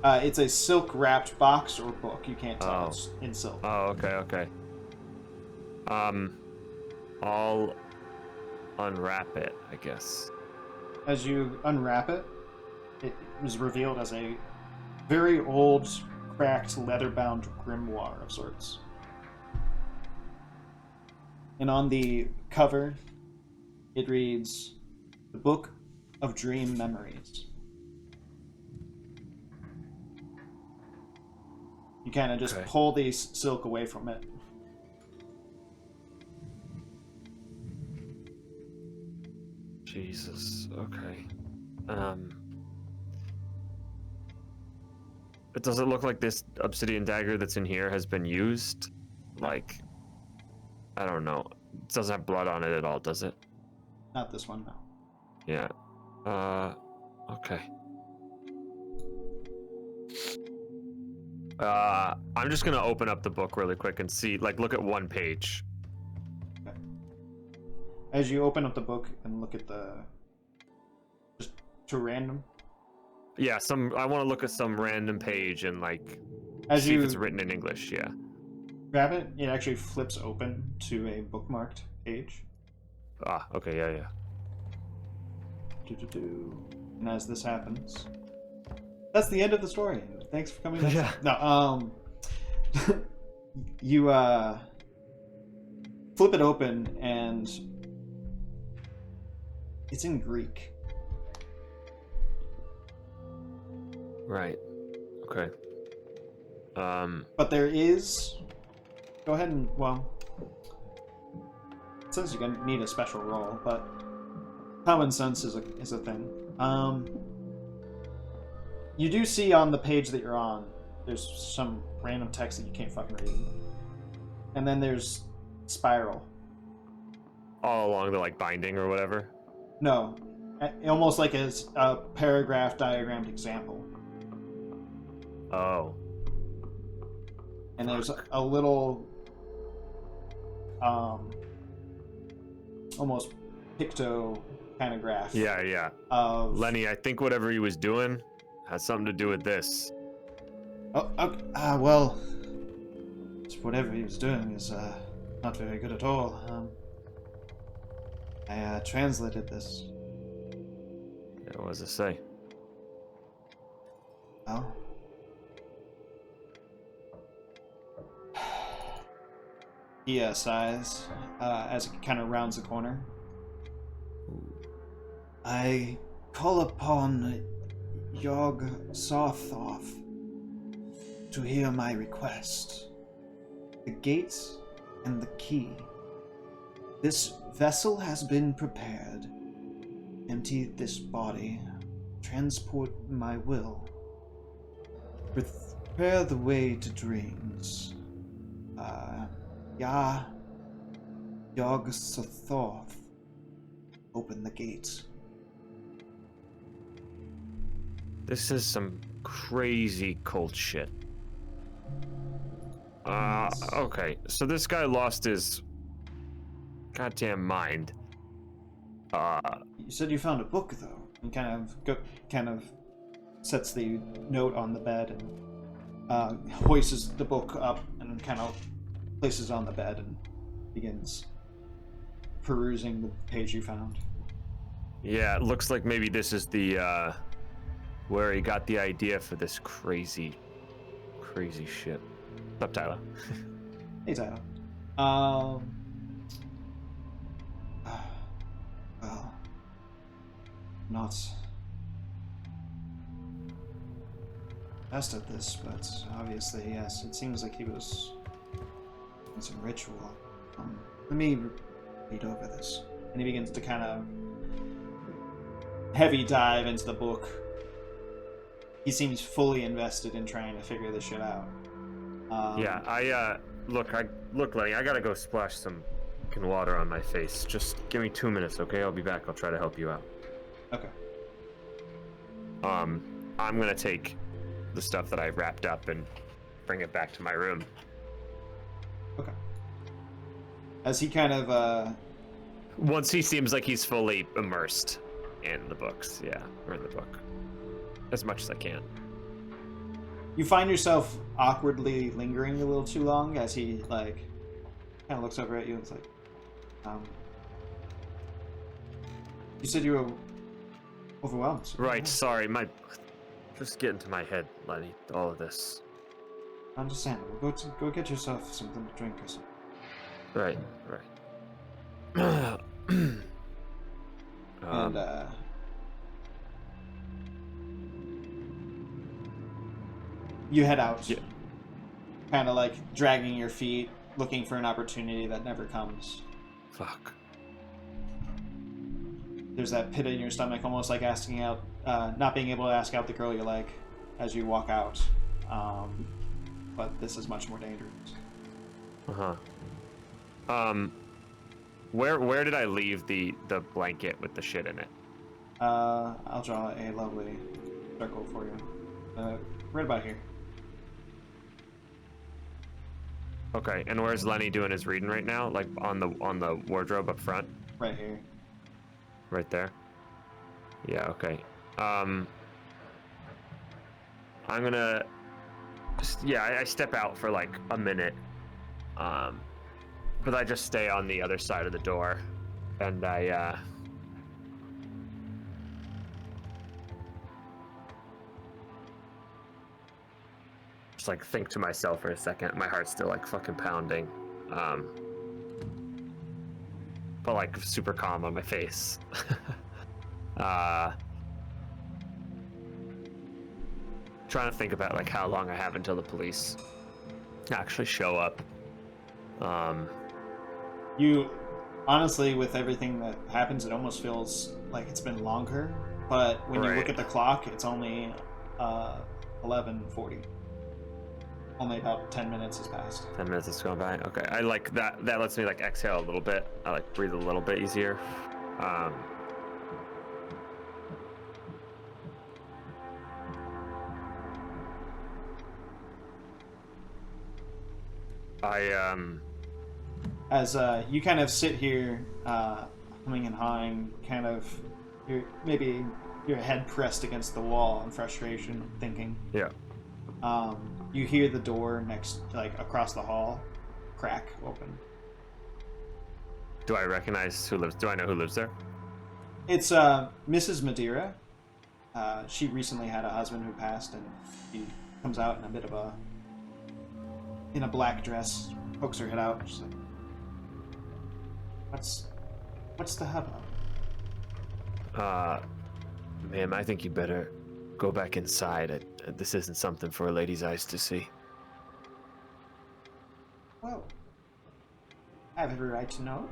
It's a silk-wrapped box or book. You can't tell. Oh. It's in silk. Oh, okay. I'll unwrap it, I guess. As you unwrap it, it was revealed as a very old, cracked, leather-bound grimoire of sorts. And on the cover, it reads, "The Book of Dream Memories." You kind of just pull the silk away from it. Jesus, okay. Does it look like this obsidian dagger that's in here has been used? Like, I don't know. It doesn't have blood on it at all, does it? Not this one, no. Yeah. Okay. I'm just gonna open up the book really quick and see, like, look at one page. Okay. As you open up the book and look at the... just to random... Yeah, I want to look at some random page and, like, as see you if it's written in English, yeah. grab it, it actually flips open to a bookmarked page. Ah, okay, yeah. And as this happens... That's the end of the story. Thanks for coming back. Yeah. No, you flip it open and it's in Greek. Right. Okay. But there is... Go ahead and, well... It says you're gonna need a special roll, but common sense is a thing. You do see on the page that you're on, there's some random text that you can't fucking read. And then there's spiral. All along the, like, binding or whatever? No. Almost like a paragraph diagrammed example. Oh. And there's a little... almost picto kind of graph. Yeah. Of... Lenny, I think whatever he was doing has something to do with this. Oh, okay. Well... Whatever he was doing is, not very good at all. I translated this. Yeah, what does it say? Oh. He sighs as it kind of rounds the corner. I call upon Yog Sothoth to hear my request. The gate and the key. This vessel has been prepared. Empty this body. Transport my will. Prepare the way to dreams. Yog Sothoth. Open the gates. This is some crazy cult shit. Okay, so this guy lost his goddamn mind. You said you found a book, though. And kind of sets the note on the bed and hoists the book up and kind of places it on the bed and begins perusing the page you found. Yeah, it looks like maybe this is the where he got the idea for this crazy shit. What's up, Tyler? Hey, Tyler. Well, not best at this, but obviously, yes, it seems like he was in some ritual. Let me read over this. And he begins to kind of heavy dive into the book. he seems fully invested in trying to figure this shit out. Yeah, look, Lenny, I gotta go splash some fucking water on my face. Just give me 2 minutes, okay? I'll be back. I'll try to help you out. Okay. I'm gonna take the stuff that I wrapped up and bring it back to my room. Okay. As he kind of, Once he seems like he's fully immersed in the books, or in the book. As much as I can. You find yourself awkwardly lingering a little too long as he, like, kind of looks over at you and is like, you said you were overwhelmed. Right, sorry, just get into my head, Lenny, all of this. Understandable. Go get yourself something to drink or something. Right. And, you head out. Yeah. Kind of like dragging your feet, looking for an opportunity that never comes. Fuck. There's that pit in your stomach, almost like asking out, not being able to ask out the girl you like as you walk out. But this is much more dangerous. Where did I leave the blanket with the shit in it? I'll draw a lovely circle for you. Right about here. Okay, and where's Lenny doing his reading right now? Like on the wardrobe up front? Right here. Right there? Yeah, okay. I'm gonna I step out for like a minute. But I just stay on the other side of the door and I just like think to myself for a second. My heart's still like fucking pounding. But like super calm on my face. Trying to think about like how long I have until the police actually show up. You, honestly, with everything that happens, it almost feels like it's been longer. But when you look at the clock, it's only 11:40. Only about 10 minutes has passed. 10 minutes has gone by. Okay, I like that. That lets me like exhale a little bit. I like breathe a little bit easier. As you kind of sit here, humming and hawing, kind of, maybe your head pressed against the wall in frustration, thinking. Yeah. You hear the door next, like across the hall, crack open. Do I recognize who lives? Do I know who lives there? It's Mrs. Madeira. She recently had a husband who passed, and she comes out in a bit of in a black dress, pokes her head out. She's like, "What's the hubbub?" Ma'am, I think you better go back inside. This isn't something for a lady's eyes to see. Well, I have every right to know.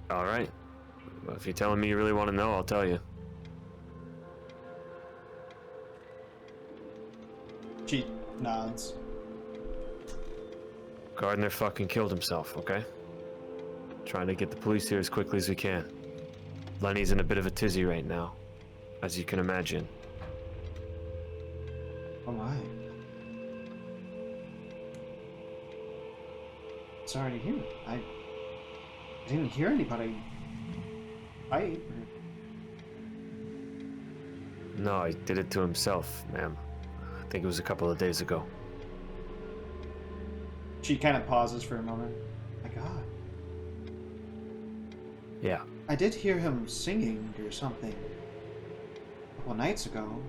All right. Well, if you're telling me you really want to know, I'll tell you. She nods. Gardner fucking killed himself, okay? Trying to get the police here as quickly as we can. Lenny's in a bit of a tizzy right now, as you can imagine. Oh my. Sorry to hear. I didn't hear anybody fight. No, he did it to himself, ma'am. I think it was a couple of days ago. She kind of pauses for a moment. My God. Yeah. I did hear him singing or something a couple nights ago.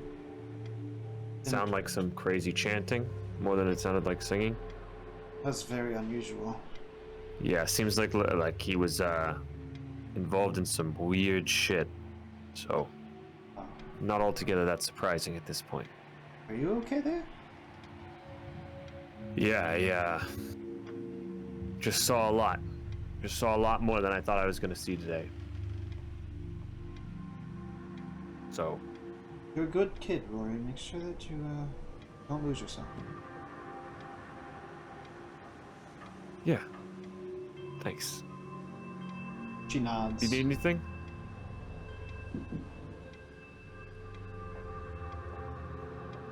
Sound like some crazy chanting, more than it sounded like singing. That's very unusual. Yeah, seems like he was involved in some weird shit. So, not altogether that surprising at this point. Are you okay there? Yeah, just saw a lot. Just saw a lot more than I thought I was going to see today. So You're a good kid, Rory. Make sure that you don't lose yourself. yeah, thanks. She nods. You need anything?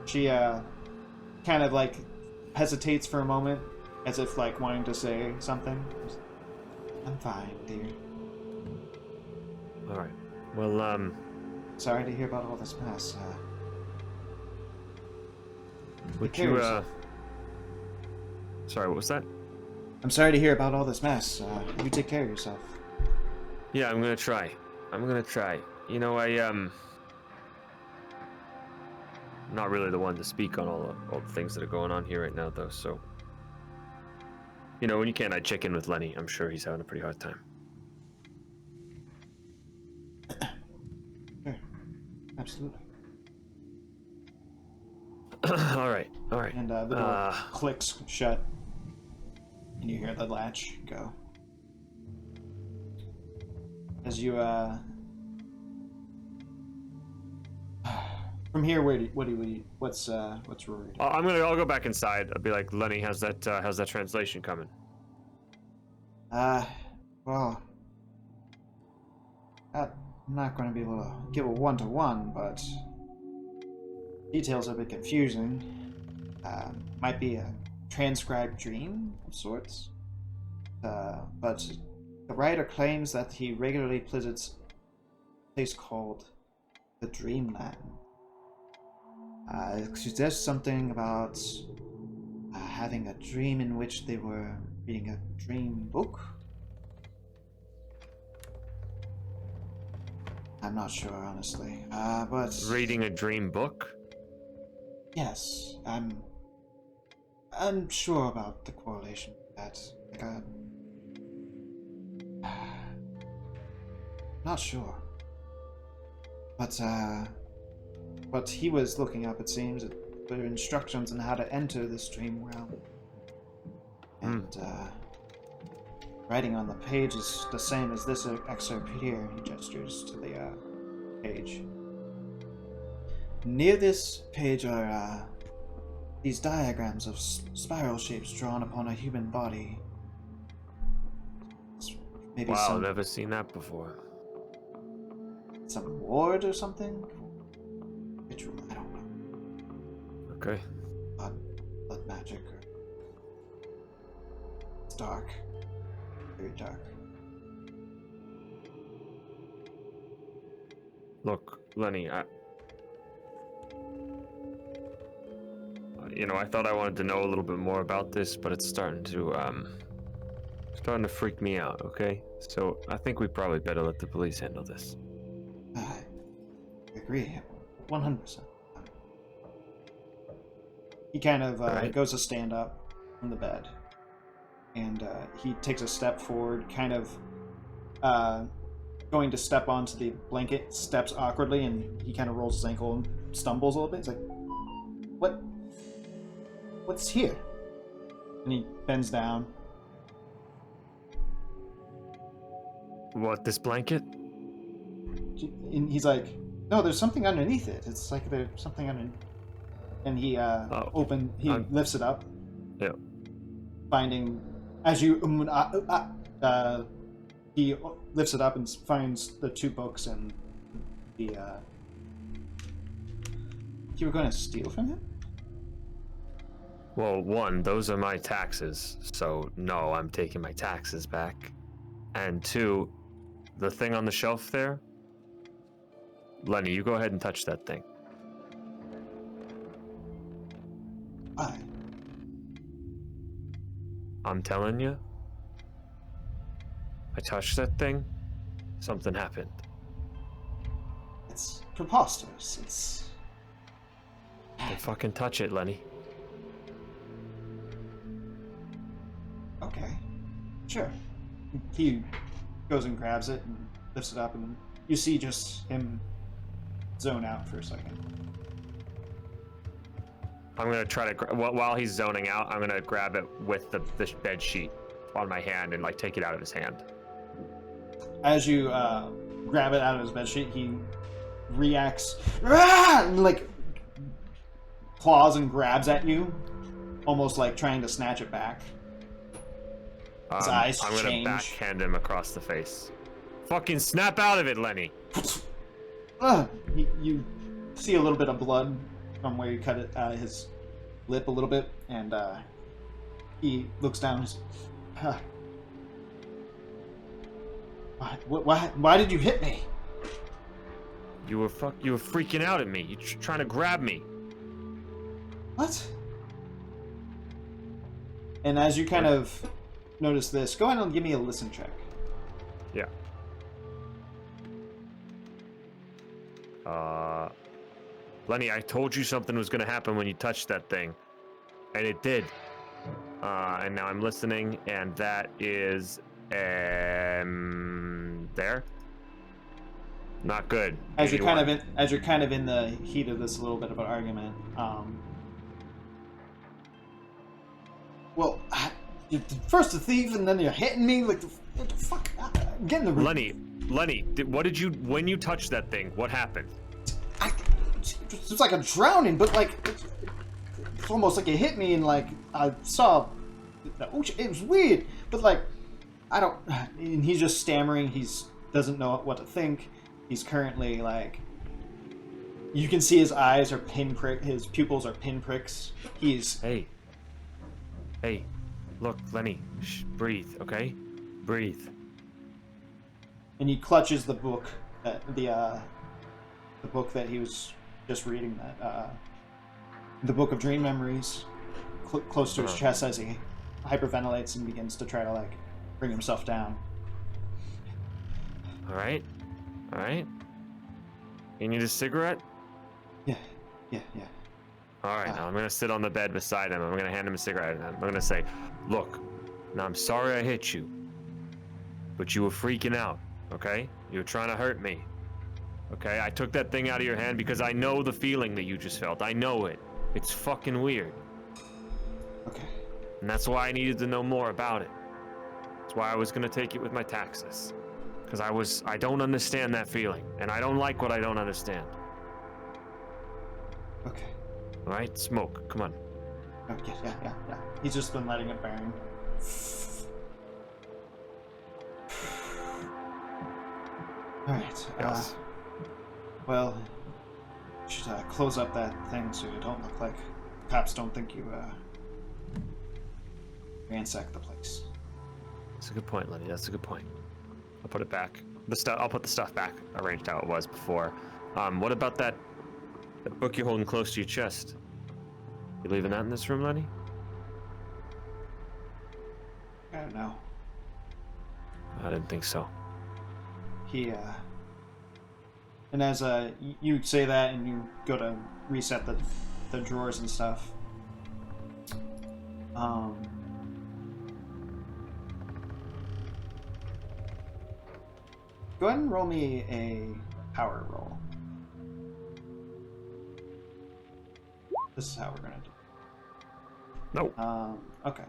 She kind of like hesitates for a moment, as if like wanting to say something. I'm fine, dear. All right. Well, Sorry to hear about all this mess. would take care of you yourself. Sorry, what was that? I'm sorry to hear about all this mess. You take care of yourself. Yeah, I'm gonna try. You know, I'm not really the one to speak on all the things that are going on here right now, though. So, you know, when you can't, I check in with Lenny. I'm sure he's having a pretty hard time. Sure. Absolutely. All right. And the door clicks shut, and you hear the latch go. As you from here, what's Rory doing? I'll go back inside. I'll be like, Lenny, how's that translation coming? Well, I'm not going to be able to give a one-to-one, but details are a bit confusing. Might be a transcribed dream of sorts. But the writer claims that he regularly visits a place called the Dreamland. It suggests something about having a dream in which they were reading a dream book. I'm not sure, honestly. But Reading a dream book? yes, I'm unsure about the correlation with that. Like not sure. But he was looking up, it seems, there are instructions on how to enter this dream realm. And writing on the page is the same as this excerpt here. He gestures to the page. Near this page are these diagrams of spiral shapes drawn upon a human body. Maybe Wow, never seen that before. some ward or something? Ritual, I don't know. Okay. Blood magic. It's dark. Very dark. Look, Lenny, I thought I wanted to know a little bit more about this, but it's starting to freak me out, okay? So I think we probably better let the police handle this. I agree. 100%. He kind of Right. goes to stand up from the bed. And he takes a step forward, kind of going to step onto the blanket, steps awkwardly, and he kind of rolls his ankle and stumbles a little bit. He's like, what's here? And he bends down. What, this blanket? And he's like, no, there's something underneath it. It's like there's something underneath. And he lifts it up. Yeah. Finding, as you he lifts it up and finds the two books and the you were going to steal from him? Well, one, those are my taxes, so no, I'm taking my taxes back. And two, the thing on the shelf there, Lenny, you go ahead and touch that thing. Why? I'm telling you, I touched that thing, something happened. It's preposterous. It's... Then fucking touch it, Lenny. Okay. Sure. He goes and grabs it and lifts it up, and you see just him zone out for a second. I'm gonna try to, while he's zoning out, I'm gonna grab it with the bed sheet on my hand and like take it out of his hand. As you grab it out of his bedsheet, he reacts, and like claws and grabs at you, almost like trying to snatch it back. His eyes I'm gonna change. backhand him across the face. Fucking snap out of it, Lenny. You see a little bit of blood from where you cut it, his lip a little bit, and he looks down. Why did you hit me? You were freaking out at me. You trying to grab me. What? And as you kind of notice this, go ahead and give me a listen check. Yeah. Lenny, I told you something was gonna happen when you touched that thing, and it did. And now I'm listening, and that is there. Not good. As you're kind of in the heat of this little bit of an argument, well, you're first a thief and then you're hitting me like what the fuck? Get in the room. Lenny, when you touched that thing, what happened? It was like a drowning, but like it's almost like it hit me and like I saw the ocean. It was weird, but like I don't. And he's just stammering. He's doesn't know what to think. He's currently like. You can see his eyes are pinprick. His pupils are pinpricks. He's. Hey, look, Lenny. Breathe, okay? Breathe. And he clutches the book, the book that he was just reading. The book of dream memories, close to his chest as he hyperventilates and begins to try to like bring himself down. All right. You need a cigarette? Yeah. All right, now I'm gonna sit on the bed beside him. I'm gonna hand him a cigarette, and I'm gonna say, "Look, now I'm sorry I hit you, but you were freaking out, okay? You were trying to hurt me, okay? I took that thing out of your hand because I know the feeling that you just felt. I know it. It's fucking weird. Okay. And that's why I needed to know more about it. That's why I was gonna take it with my taxes, because I don't understand that feeling, and I don't like what I don't understand. Okay. All right, smoke. Come on." Oh, yeah. He's just been letting it burn. All right. Yes. Well, you should close up that thing so you don't look like cops don't think you ransacked the place. That's a good point, Lenny. That's a good point. I'll put it back. I'll put the stuff back, arranged how it was before. What about that book you're holding close to your chest? You leaving that in this room, Lenny? I don't know. I didn't think so. He and as you say that and you go to reset the drawers and stuff. Go ahead and roll me a power roll. This is how we're gonna do it. No. Okay.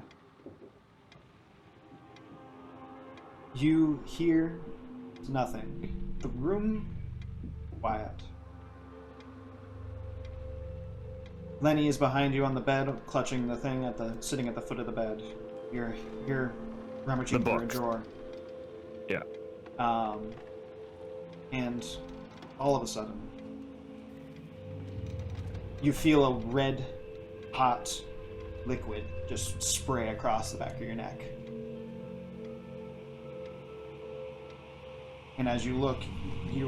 You hear nothing. The room quiet. Lenny is behind you on the bed, clutching the thing sitting at the foot of the bed. You're rummaging through a drawer. Yeah. And all of a sudden, you feel a red, hot liquid just spray across the back of your neck. And as you look, you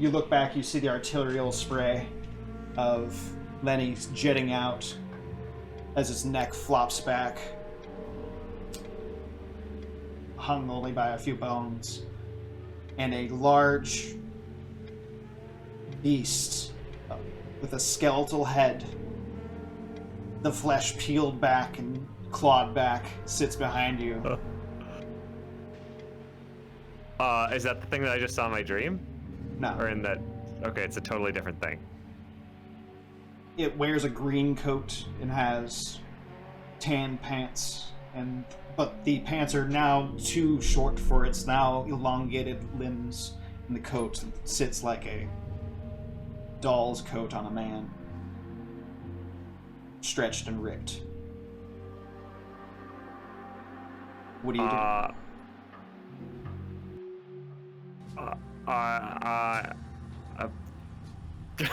look back, you see the arterial spray of Lenny jetting out as his neck flops back, hung only by a few bones, and a large beast with a skeletal head, the flesh peeled back and clawed back, sits behind you. Is that the thing that I just saw in my dream? No. Or in that? Okay, it's a totally different thing. It wears a green coat and has tan pants, but the pants are now too short for its now elongated limbs, And the coat sits like a doll's coat on a man, stretched and ripped. What do you do?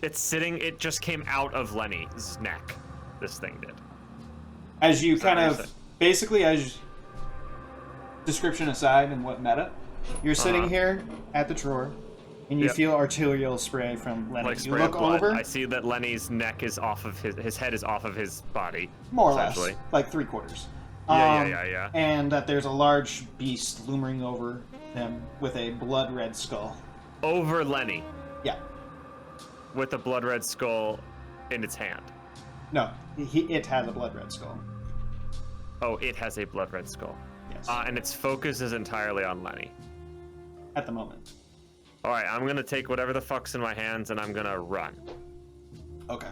It's sitting. It just came out of Lenny's neck. This thing did. As you kind of, basically, as description aside and what meta, you're sitting here at the drawer, and you feel arterial spray from Lenny. Like you look over. I see that Lenny's neck is off of his head is off of his body. More or less, like 3/4. Yeah. And that there's a large beast looming over him with a blood red skull. Over Lenny. Yeah. With a blood red skull in its hand. No, it has a blood red skull. Oh, it has a blood red skull. Yes. And its focus is entirely on Lenny. At the moment. All right, I'm gonna take whatever the fuck's in my hands and I'm gonna run. Okay.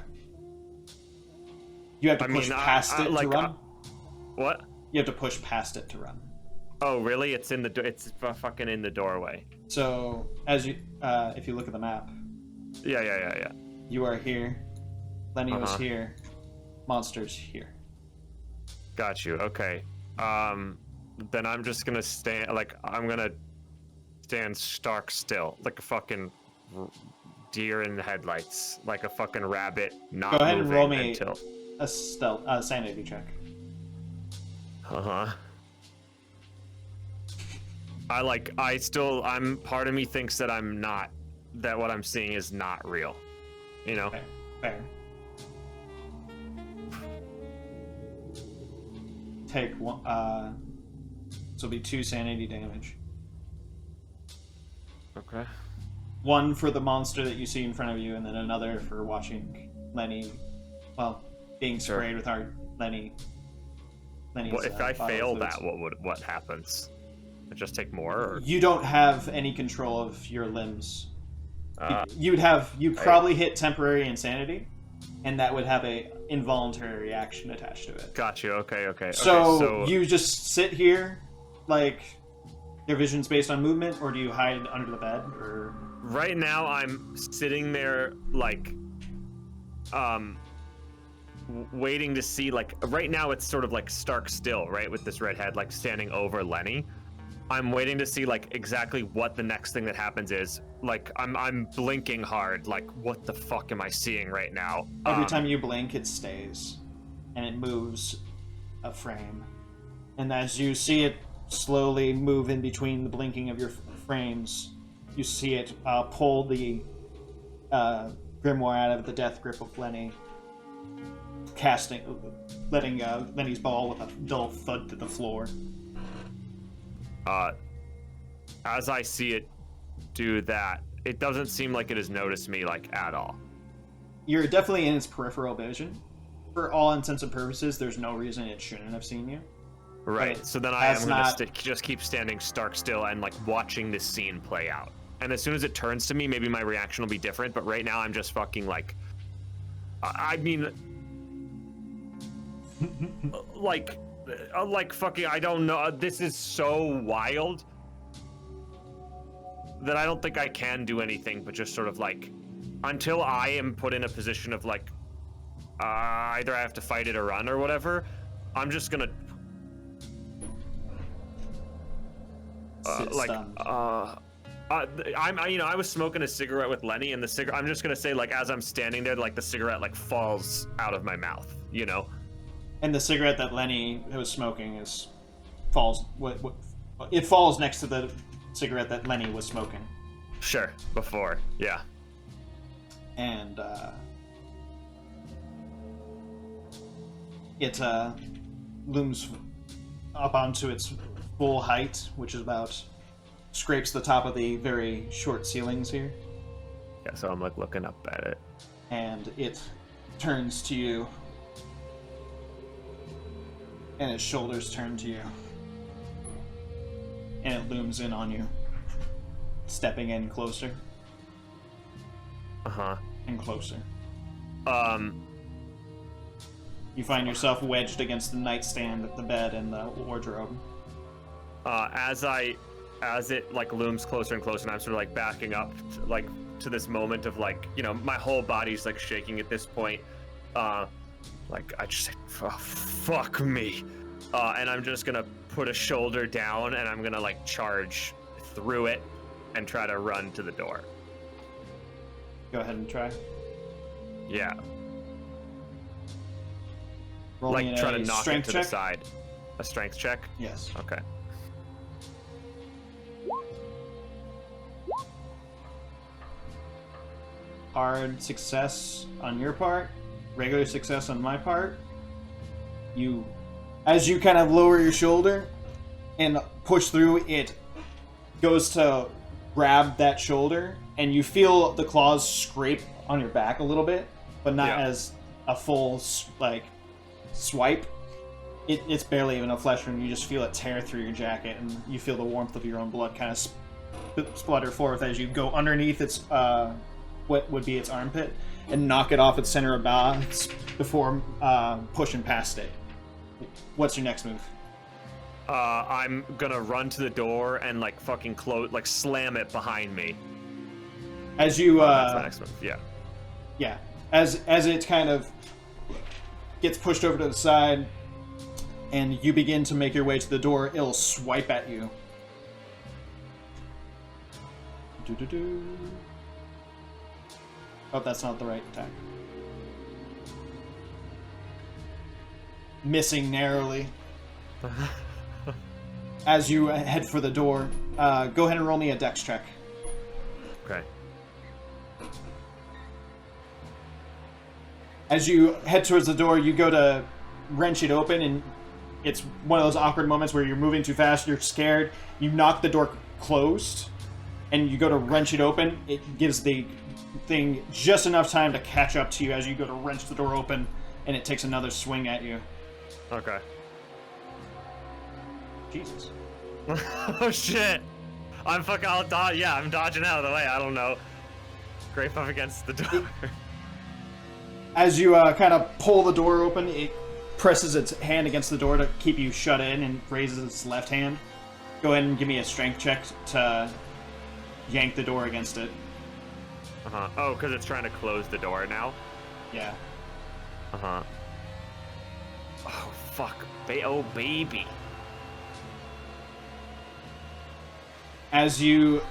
You have to push past it to run. What? You have to push past it to run. Oh, really? It's in the it's fucking in the doorway. So as you, if you look at the map. Yeah. You are here. Lenny was here. Monster's here. Got you. Okay. Then I'm just gonna stand. I'm gonna stand stark still, like a fucking deer in the headlights, like a fucking rabbit. Not. Go ahead and roll me a sanity check. Part of me thinks that that what I'm seeing is not real. You know? Fair. Take one, so it'll be 2 sanity damage. Okay. One for the monster that you see in front of you, and then another for watching Lenny, being sprayed with our Lenny's, well, if I fail that, what happens? I just take more? Or? You don't have any control of your limbs. You probably hit temporary insanity, and that would have a involuntary reaction attached to it. Got you. Okay. So you just sit here, like your vision's based on movement, or do you hide under the bed? Or right now I'm sitting there, like, waiting to see. Like right now it's sort of like stark still, right, with this redhead like standing over Lenny. I'm waiting to see like exactly what the next thing that happens is. Like I'm blinking hard. Like what the fuck am I seeing right now? Every time you blink, it stays, and it moves a frame. And as you see it slowly move in between the blinking of your frames, you see it pull the grimoire out of the death grip of Lenny, letting Lenny's ball with a dull thud to the floor. As I see it do that, it doesn't seem like it has noticed me, like, at all. You're definitely in its peripheral vision. For all intents and purposes, there's no reason it shouldn't have seen you. Right, so then I am going to just keep standing stark still and, like, watching this scene play out. And as soon as it turns to me, maybe my reaction will be different, but right now I'm just fucking, like... I mean... like fucking, I don't know. This is so wild that I don't think I can do anything but just sort of like, until I am put in a position of like, either I have to fight it or run or whatever, I'm just gonna I was smoking a cigarette with Lenny, and I'm just gonna say, like, as I'm standing there, like the cigarette like falls out of my mouth, you know. And the cigarette that Lenny was smoking falls next to the cigarette that Lenny was smoking. Sure, before, yeah. And it looms up onto its full height, which is scrapes the top of the very short ceilings here. Yeah, so I'm like looking up at it. And it turns to you. And its shoulders turn to you. And it looms in on you. Stepping in closer. Uh-huh. And closer. You find yourself wedged against the nightstand, the bed, and the wardrobe. As I as it like looms closer and closer, and I'm sort of like backing up like to this moment of like, you know, my whole body's like shaking at this point. Like I just said, oh, fuck me. And I'm just gonna put a shoulder down and I'm gonna like charge through it and try to run to the door. Go ahead and try. Yeah. Roll Like me try to a knock it strength to check. the side. A strength check? Yes. Okay. Hard success on your part, regular success on my part. As you kind of lower your shoulder and push through, it goes to grab that shoulder, and you feel the claws scrape on your back a little bit, but not as a full like swipe. It's barely even a flesh wound. You just feel it tear through your jacket, and you feel the warmth of your own blood kind of splutter forth as you go underneath its what would be its armpit and knock it off its center of balance before pushing past it. What's your next move? I'm gonna run to the door and like fucking like slam it behind me. As you that's the next move. Yeah. As it kind of gets pushed over to the side and you begin to make your way to the door, it'll swipe at you. Oh, that's not the right attack. Missing narrowly. As you head for the door, go ahead and roll me a dex check. Okay. As you head towards the door, you go to wrench it open, and it's one of those awkward moments where you're moving too fast, you're scared, you knock the door closed, and you go to wrench it open. It gives the thing just enough time to catch up to you as you go to wrench the door open, and it takes another swing at you. Okay. Jesus. Oh shit! I'm fucking. I'll dodge. Yeah, I'm dodging out of the way. I don't know. Grape up against the door. As you kind of pull the door open, it presses its hand against the door to keep you shut in and raises its left hand. Go ahead and give me a strength check to yank the door against it. Uh-huh. Oh, because it's trying to close the door now? Yeah. Uh-huh. Oh, fuck. Oh, baby. As you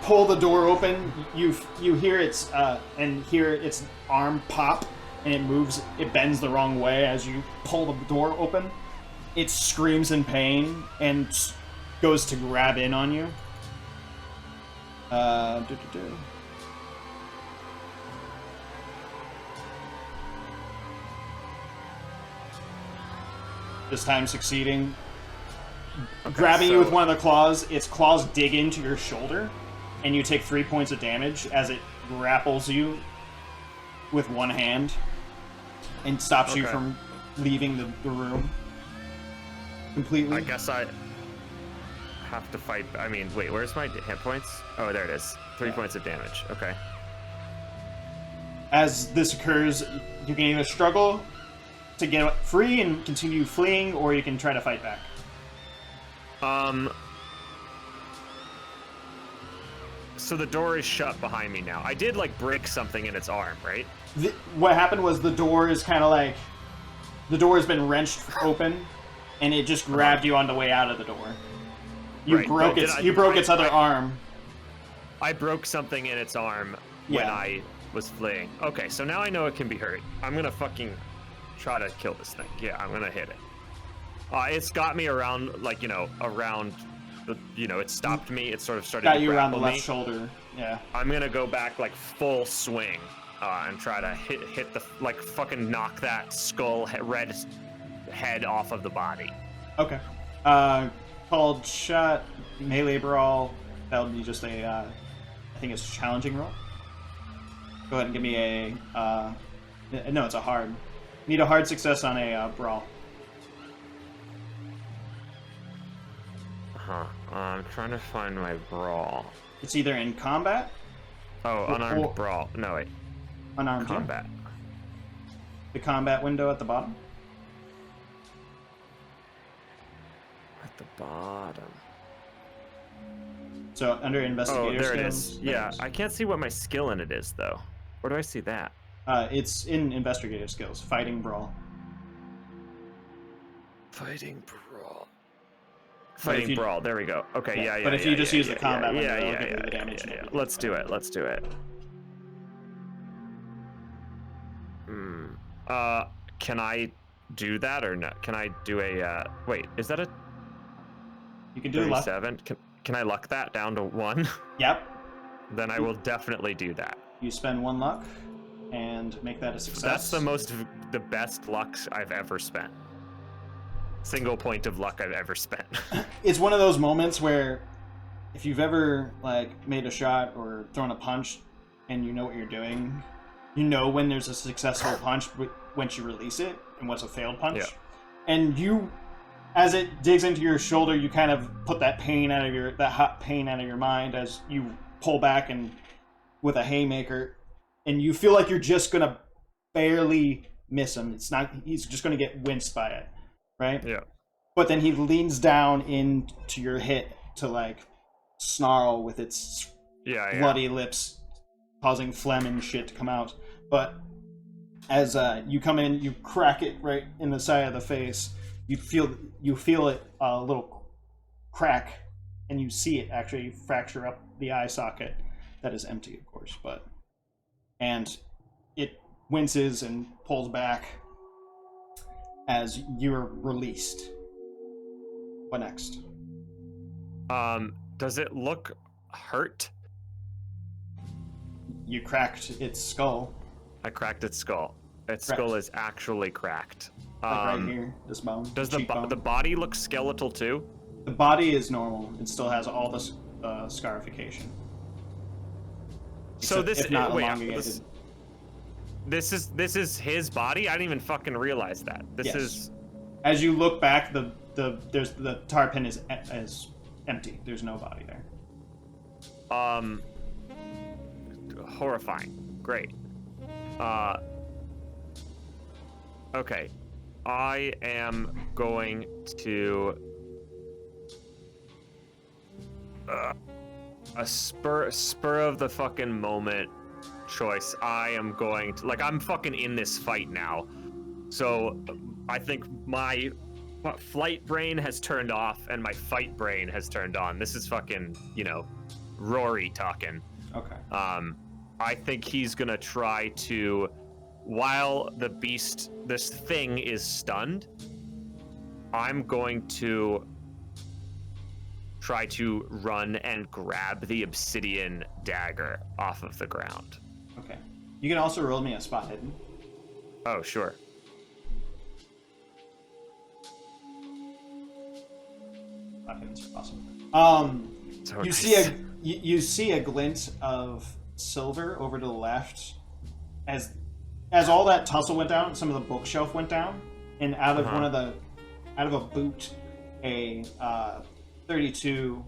pull the door open, you hear its its arm pop, and it moves. It bends the wrong way as you pull the door open. It screams in pain and goes to grab in on you. This time succeeding. Okay, grabbing you with one of the claws, its claws dig into your shoulder, and you take 3 points of damage as it grapples you with one hand and stops you from leaving the room completely. I guess I have to fight. I mean, wait, where's my hit points? Oh, there it is. 3 points of damage. Okay. As this occurs, you can either struggle to get free and continue fleeing, or you can try to fight back. So the door is shut behind me now. I did like break something in its arm, right? What happened was the door is kind of like the door has been wrenched open, and it just grabbed you on the way out of the door. You broke its other arm. I broke something in its arm when I was fleeing. Okay, so now I know it can be hurt. I'm gonna fucking try to kill this thing. Yeah, I'm gonna hit it. It's got me around, like, around the, it stopped me. It sort of started got you around the left shoulder. Yeah. I'm gonna go back like full swing and try to hit the, like, fucking knock that skull red head off of the body. Okay. Called shot, melee brawl. That would be just a, I think it's a challenging roll. Go ahead and give me a, no, it's a hard. Need a hard success on a brawl. I'm trying to find my brawl. It's either in combat. Oh, unarmed brawl. No, wait. Unarmed combat. Yeah. The combat window at the bottom. At the bottom. So under investigator there skills. it is. Yeah, I can't see what my skill in it is though. Where do I see that? It's in investigative skills. Fighting brawl. Fighting brawl. There we go. Okay, yeah. But if you just use the combat one, yeah, it'll give you the damage. Let's do it. Can I do that or no? Can I do a wait, is that a you can do 37? Can I luck that down to 1? Yep. Then I will definitely do that. You spend 1 luck and make that a success. That's the best luck I've ever spent. Single point of luck I've ever spent. It's one of those moments where if you've ever like made a shot or thrown a punch and you know what you're doing, you know when there's a successful punch once you release it and what's a failed punch. Yeah. And you, as it digs into your shoulder, you kind of put that hot pain out of your mind as you pull back and with a haymaker, and you feel like you're just gonna barely miss him. He's just gonna get winced by it, right? Yeah. But then he leans down into your hit to like snarl with its bloody lips, causing phlegm and shit to come out. But as you come in, you crack it right in the side of the face. You feel it a little crack, and you see it actually fracture up the eye socket. That is empty, of course, and it winces and pulls back as you're released. What next? Does it look hurt? You cracked its skull. I cracked its skull. Its skull is actually cracked. Like right here, this bone. Does the body look skeletal too? The body is normal. It still has all the scarification. So this is his body? I didn't even fucking realize that. This is. As you look back, the tar pin is empty. There's no body there. Horrifying. Great. Okay. I am going to a spur of the fucking moment choice. I am going to I'm fucking in this fight now. So I think my flight brain has turned off and my fight brain has turned on. This is fucking, Roary talking. Okay. I think he's gonna try to, while this thing is stunned, I'm going to try to run and grab the obsidian dagger off of the ground. Okay. You can also roll me a spot hidden. Oh, sure. Spot hidden's awesome. So you nice. see a glint of silver over to the left as all that tussle went down. Some of the bookshelf went down, and out of a boot, a 32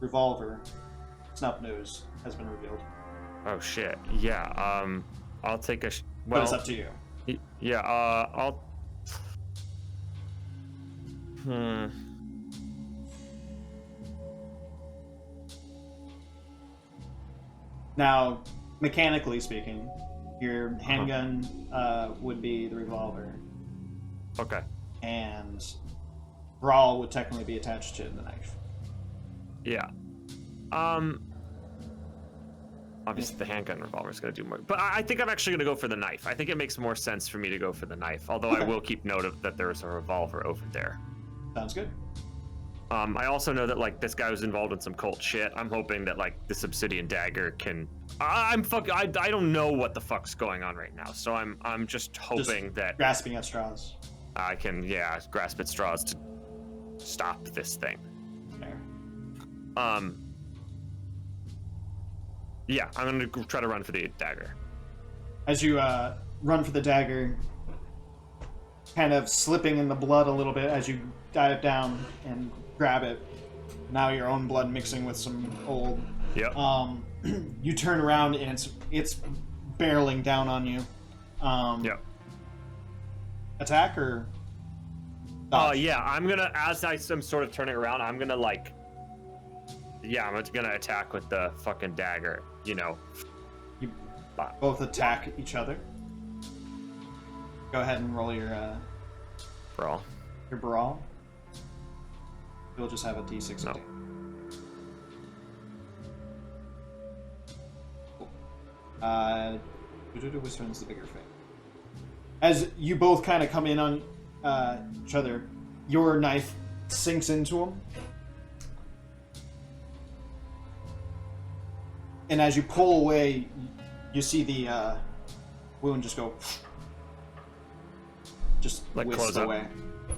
revolver, snub nose, has been revealed. Oh shit! Yeah. I'll take a. But it's up to you. Yeah. I'll. Now, mechanically speaking, your handgun would be the revolver. Okay. And brawl would technically be attached to the knife. Yeah. Obviously the handgun revolver is going to do more, but I think I'm actually going to go for the knife. I think it makes more sense for me to go for the knife, although I will keep note of that there is a revolver over there. Sounds good. I also know that this guy was involved in some cult shit. I'm hoping that this obsidian dagger can. I don't know what the fuck's going on right now, so I'm just hoping that grasping at straws. I can grasp at straws to stop this thing. Fair. Yeah, I'm gonna try to run for the dagger. As you run for the dagger, kind of slipping in the blood a little bit as you dive down and grab it. Now your own blood mixing with some old. Yep. You turn around and it's barreling down on you. Yep. Attack or? Dodge? Yeah. I'm gonna, as I'm sort of turning around, I'm gonna Yeah, I'm gonna attack with the fucking dagger. You know. You both attack each other. Go ahead and roll your Brawl. Your brawl. You'll just have a d6. No. Which one's the bigger thing? As you both kind of come in on each other, your knife sinks into him. And as you pull away, you see the wound just go... Just like whisk close away.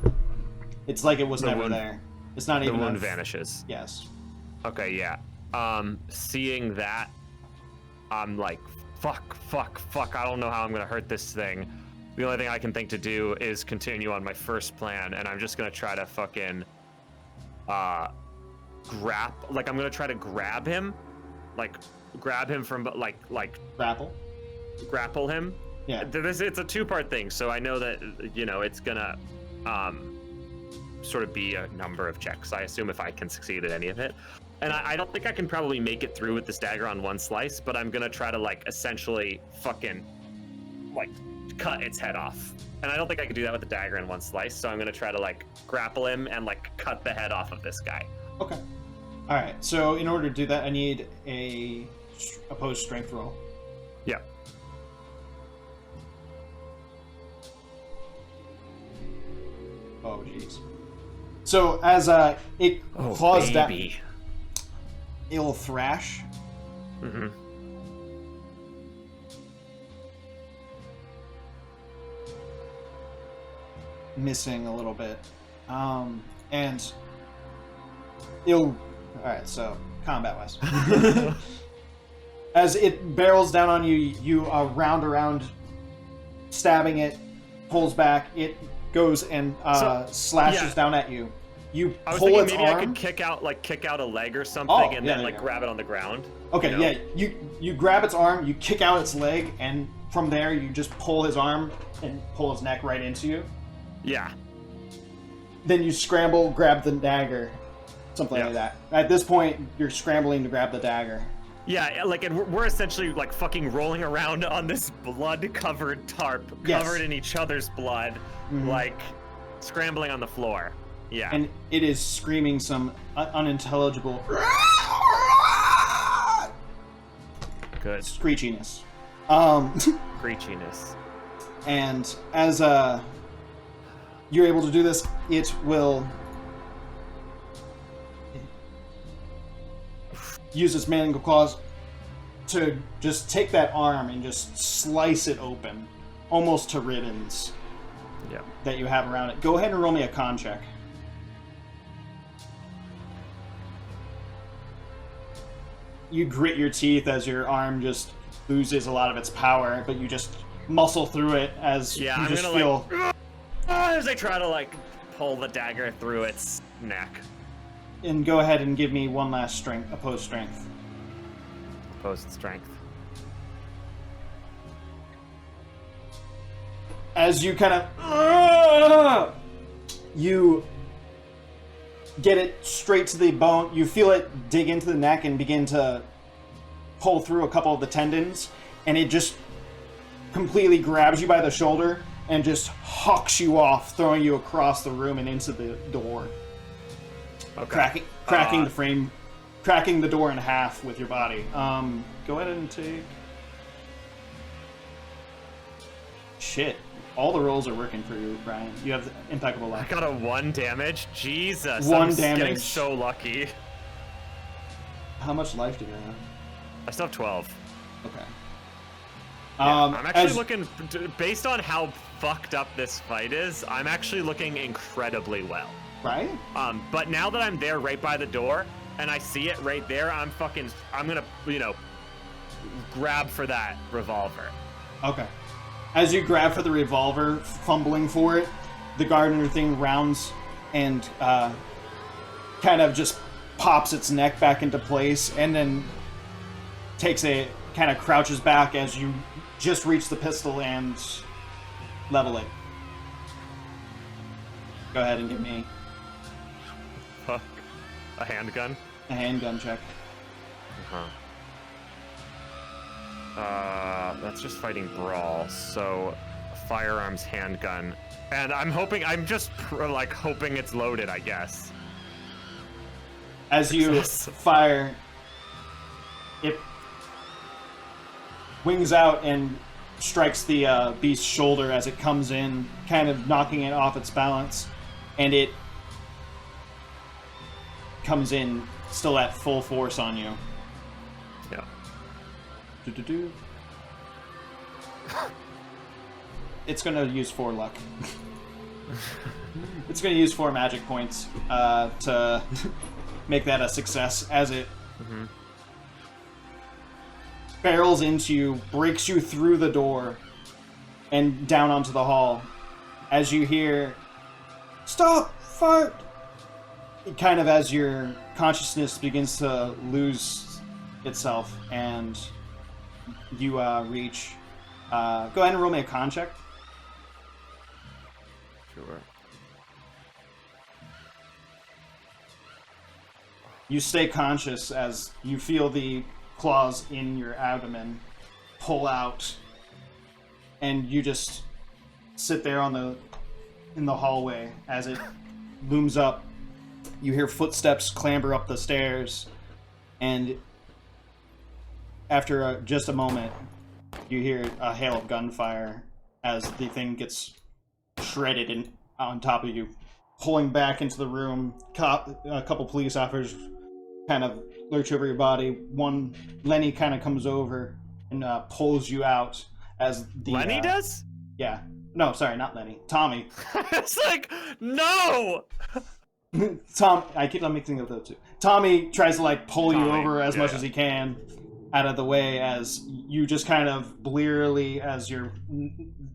Up. It's like it was never wound, there. It's not even... The wound vanishes. Yes. Okay, yeah. Seeing that, I'm like, fuck, I don't know how I'm gonna hurt this thing. The only thing I can think to do is continue on my first plan, and I'm just gonna try to fucking, I'm gonna try to grab him from, grapple him. Yeah. It's a two-part thing, so I know that, it's gonna, sort of be a number of checks. I assume if I can succeed at any of it. And I don't think I can probably make it through with this dagger on one slice, but I'm gonna try to essentially fucking cut its head off. And I don't think I can do that with the dagger in one slice, so I'm gonna try to grapple him and cut the head off of this guy. Okay. All right. So in order to do that, I need a opposed strength roll. Yeah. Oh jeez. So as it claws down, it'll thrash. Mm-hmm. Missing a little bit, and it'll. All right, so combat-wise, as it barrels down on you, you round around, stabbing it, pulls back, it goes and slashes down at you. You pull its arm. I could kick out a leg or something, and then grab it on the ground. Okay, yeah. You grab its arm, you kick out its leg, and from there you just pull his arm and pull his neck right into you. Yeah. Then you scramble, grab the dagger, something like that. At this point, you're scrambling to grab the dagger. Yeah, and we're essentially fucking rolling around on this blood-covered tarp, covered in each other's blood, scrambling on the floor. Yeah. And it is screaming some unintelligible good screechiness. Screechiness. And as you're able to do this, it will use its mandible claws to just take that arm and just slice it open, almost to ribbons. Yeah. That you have around it. Go ahead and roll me a con check. You grit your teeth as your arm just loses a lot of its power, but you just muscle through it as you I'm just gonna feel... as I try to pull the dagger through its neck. And go ahead and give me one last strength, opposed strength. Opposed strength. As you kind of... you get it straight to the bone. You feel it dig into the neck and begin to pull through a couple of the tendons, and it just completely grabs you by the shoulder and just hucks you off, throwing you across the room and into the door. Okay. Cracking the frame, cracking the door in half with your body. Go ahead and take... Shit. All the rolls are working for you, Brian. You have impeccable luck. I got a 1 damage. Jesus. I'm damage. Getting damage. so lucky. How much life do you have? I still have 12. Okay. Yeah, I'm actually looking, based on how fucked up this fight is, I'm actually looking incredibly well. Right? But now that I'm there right by the door, and I see it right there, I'm gonna, grab for that revolver. Okay. As you grab for the revolver, fumbling for it, the gardener thing rounds and kind of just pops its neck back into place, and then kind of crouches back as you just reach the pistol and level it. Go ahead and give me... Fuck. A handgun? A handgun check. That's just fighting brawl. So, firearms, handgun, and I'm hoping it's loaded. I guess. As you fire, it wings out and strikes the beast's shoulder as it comes in, kind of knocking it off its balance, and it comes in still at full force on you. Yeah. Do-do-do. It's going to use 4 luck. It's going to use 4 magic points to make that a success as it barrels into you, breaks you through the door, and down onto the hall. As you hear, "Stop! Fart!" Kind of as your consciousness begins to lose itself, and you reach... go ahead and roll me a con check. Sure. You stay conscious as you feel the claws in your abdomen pull out, and you just sit there in the hallway as it looms up. You hear footsteps clamber up the stairs, and after just a moment, you hear a hail of gunfire as the thing gets shredded on top of you. Pulling back into the room, a couple police officers kind of lurch over your body. Lenny kind of comes over and pulls you out as the... Lenny does? Yeah. No, sorry, not Lenny. Tommy. It's like, no! I keep on mixing up those two. Tommy tries to pull you over as much as he can out of the way as you just kind of blearily, as your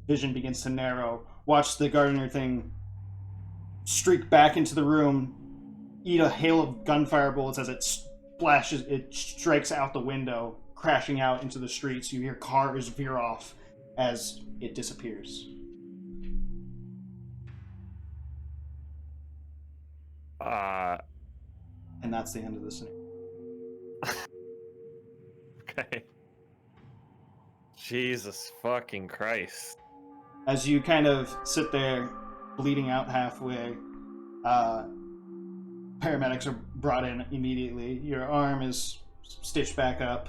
vision begins to narrow, watch the gardener thing streak back into the room, eat a hail of gunfire bullets as it strikes out the window, crashing out into the streets. You hear cars veer off as it disappears. And that's the end of the scenario. Okay. Jesus fucking Christ. As you kind of sit there, bleeding out halfway, paramedics are brought in immediately. Your arm is stitched back up,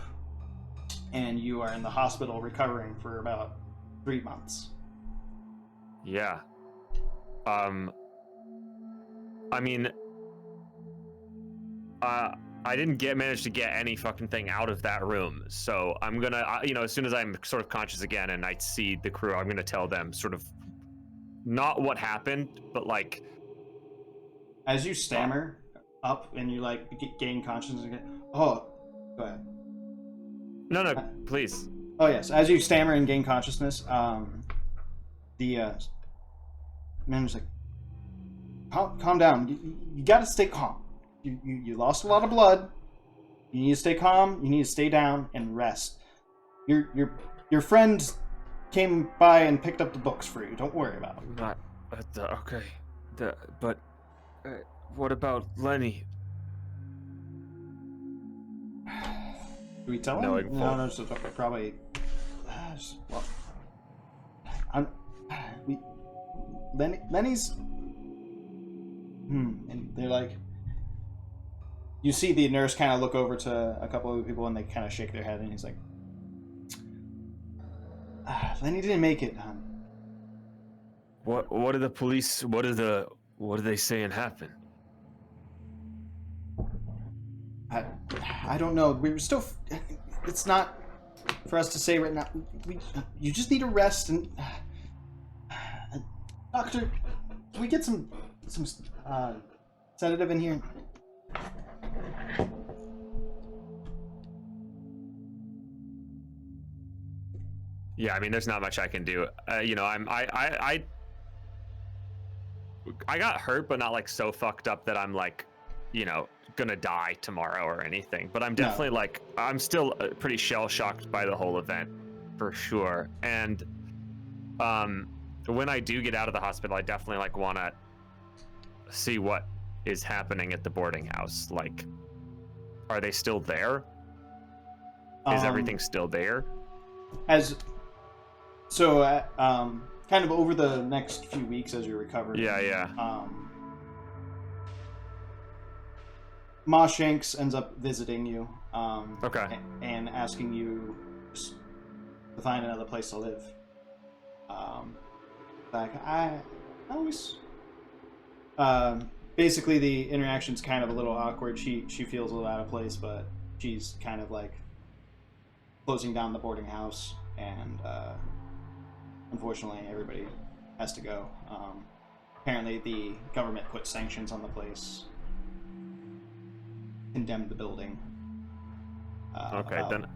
and you are in the hospital recovering for about 3 months. Yeah. I mean, I didn't manage to get any fucking thing out of that room, so I'm gonna, as soon as I'm sort of conscious again and I see the crew, I'm gonna tell them sort of not what happened, but as you stammer up and you gain consciousness again. Oh, go ahead. No, please. Oh yes, as you stammer and gain consciousness, the manager's like, calm down. You gotta stay calm. You lost a lot of blood. You need to stay calm. You need to stay down and rest. Your friend came by and picked up the books for you. Don't worry about it. Okay. But what about Lenny? Do we tell him? No, so probably. Well, Lenny's. And they're like. You see the nurse kind of look over to a couple of people, and they kind of shake their head, and he's like, Lenny didn't make it, hon. What are the police? What are they saying happened? I don't know. We were still. It's not for us to say right now. You just need to rest and. Doctor, can we get some sedative in here? Yeah, I mean, there's not much I can do. I got hurt, but not so fucked up that I'm gonna die tomorrow or anything. But I'm definitely I'm still pretty shell shocked by the whole event, for sure. And when I do get out of the hospital, I definitely want to see what is happening at the boarding house. Are they still there? Is everything still there? Kind of over the next few weeks as you recover. Yeah. Ma Shanks ends up visiting you. Okay. And asking you just to find another place to live. I always. Basically, the interaction's kind of a little awkward. She feels a little out of place, but she's kind of like closing down the boarding house, and unfortunately, everybody has to go. Apparently, the government put sanctions on the place, condemned the building. Okay, then.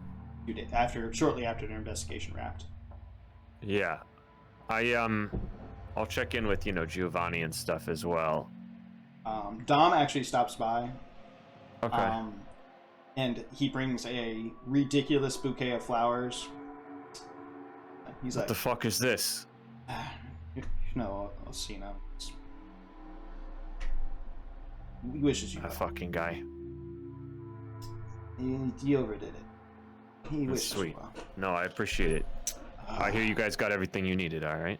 Shortly after their investigation wrapped. Yeah, I'll check in with Giovanni and stuff as well. Dom actually stops by. Okay. And he brings a ridiculous bouquet of flowers. He's what like, the fuck is this? No, I'll see now. He wishes you That well. fucking guy. He overdid it. He wishes Sweet. you well. No, I appreciate it. I hear you guys got everything you needed, alright?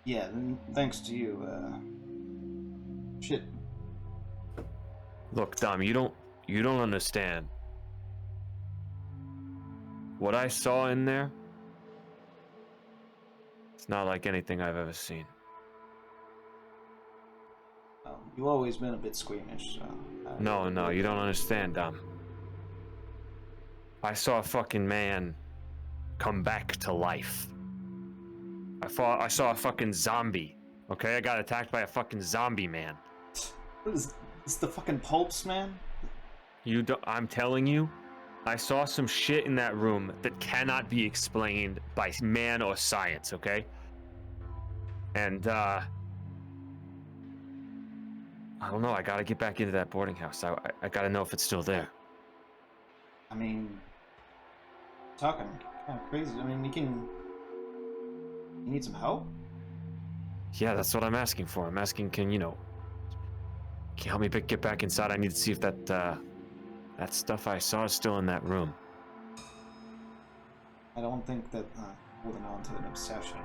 Yeah, thanks to you. Shit. Look, Dom, you don't understand. What I saw in there, it's not like anything I've ever seen. You've always been a bit squeamish, so... No, you don't understand, Dom. I saw a fucking man come back to life. I saw a fucking zombie. Okay, I got attacked by a fucking zombie man. What is this, the fucking pulps, man? I'm telling you, I saw some shit in that room that cannot be explained by man or science, okay? And, I don't know, I gotta get back into that boarding house. I gotta know if it's still there. I mean... Talking kind of crazy. I mean, you need some help? Yeah, that's what I'm asking for. I'm asking, can you help me get back inside? I need to see if that stuff I saw is still in that room. I don't think that holding on to an obsession.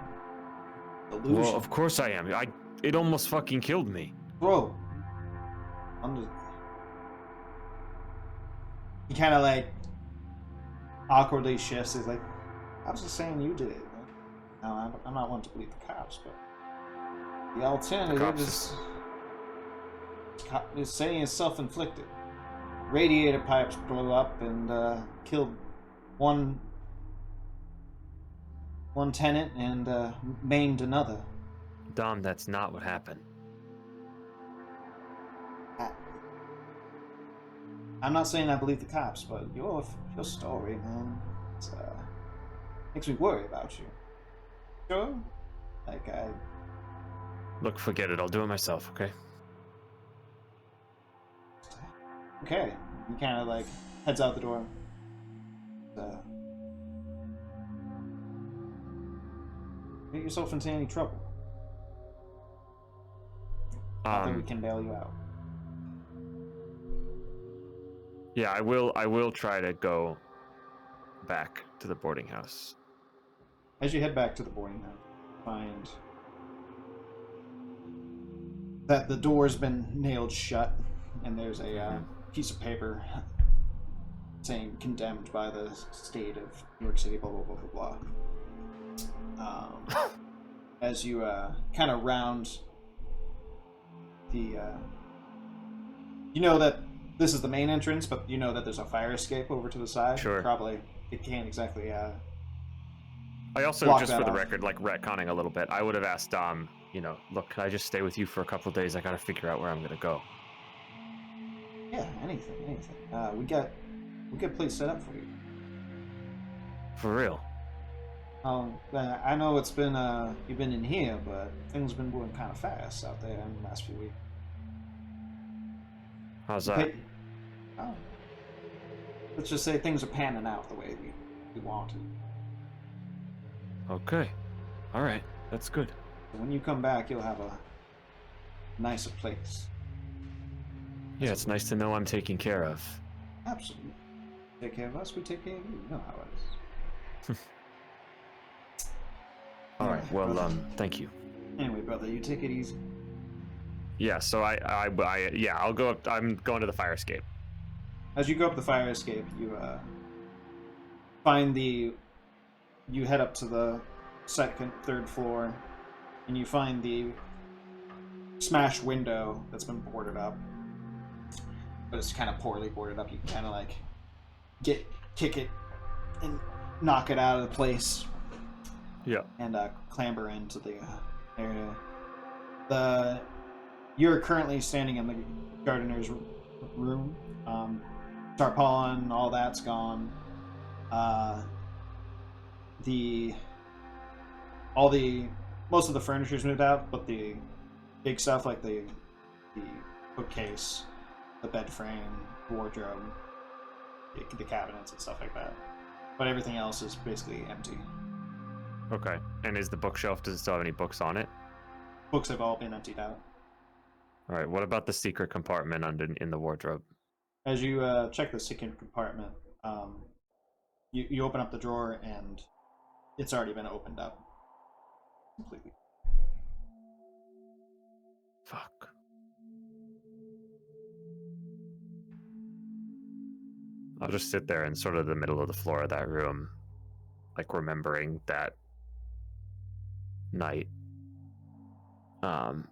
Delusion. Well, of course I am. It almost fucking killed me. Bro. He kind of like awkwardly shifts. He's like, I was just saying you did it. Now, I'm not one to believe the cops, but the alternative is saying it's self-inflicted. Radiator pipes blew up and killed one tenant and maimed another. Dom, that's not what happened. I'm not saying I believe the cops, but your story, man, makes me worry about you. Sure? Look, forget it. I'll do it myself, okay? Okay. He kind of like heads out the door. Get yourself into any trouble. I think we can bail you out. Yeah, I will try to go back to the boarding house. As you head back to the boarding house, you find that the door's been nailed shut, and there's a piece of paper saying condemned by the state of New York City, blah, blah, blah, blah, blah. As you kind of round the... you know that this is the main entrance, but you know that there's a fire escape over to the side. Sure. Probably, it can't exactly... I also, just for the record, like retconning a little bit, I would have asked Dom, look, can I just stay with you for a couple of days? I gotta figure out where I'm gonna go. Yeah, anything. We got a place set up for you. For real? I know it's been you've been in here, but things have been moving kind of fast out there in the last few weeks. How's that? Let's just say things are panning out the way we wanted. Okay. All right. That's good. So when you come back, you'll have a nicer place. Yeah, it's nice to know I'm taken care of. Absolutely. Take care of us, we take care of you. You know how it is. All right. Well, brother. thank you. Anyway, brother, you take it easy. Yeah. So I'll go up. I'm going to the fire escape. As you go up the fire escape, you find you head up to the second, third floor, and you find the smashed window that's been boarded up. But it's kind of poorly boarded up. You can kind of like kick it and knock it out of the place. Yeah. And clamber into the area. You're currently standing in the gardener's room. Tarpaulin, all that's gone. Most of the furniture's moved out, but the big stuff like the bookcase, the bed frame, wardrobe, the cabinets and stuff like that. But everything else is basically empty. Okay. And is the bookshelf, does it still have any books on it? Books have all been emptied out. All right. What about the secret compartment in the wardrobe? As you check the secret compartment, you open up the drawer and it's already been opened up completely. Fuck. I'll just sit there in sort of the middle of the floor of that room, like remembering that night. Or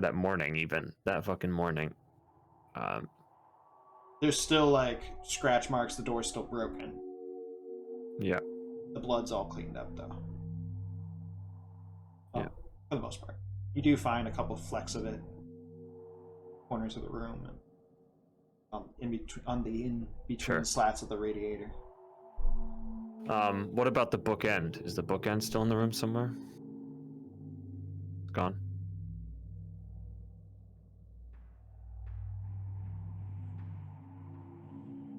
that morning even. That fucking morning. There's still like scratch marks, the door's still broken. Yeah. The blood's all cleaned up though. Yeah. For the most part. You do find a couple of flecks of it. Corners of the room and on the in between slats of the radiator. What about the bookend? Is the bookend still in the room somewhere? It's gone.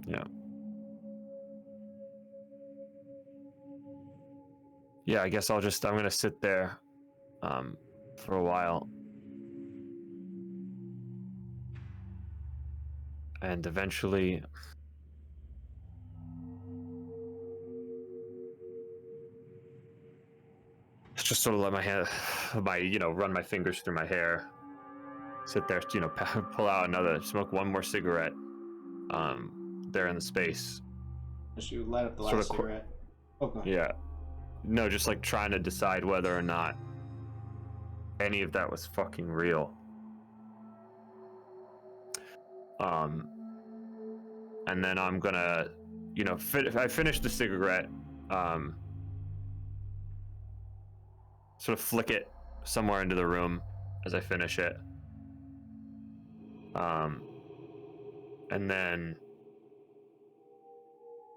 Yeah. Yeah, I guess I'm gonna sit there for a while. And eventually just sort of let run my fingers through my hair, sit there, pull out smoke one more cigarette, there in the space. As you light up the last cigarette. Oh, go ahead. Yeah. No, just like trying to decide whether or not any of that was fucking real. And then I'm gonna, I finished the cigarette, sort of flick it somewhere into the room as I finish it. And then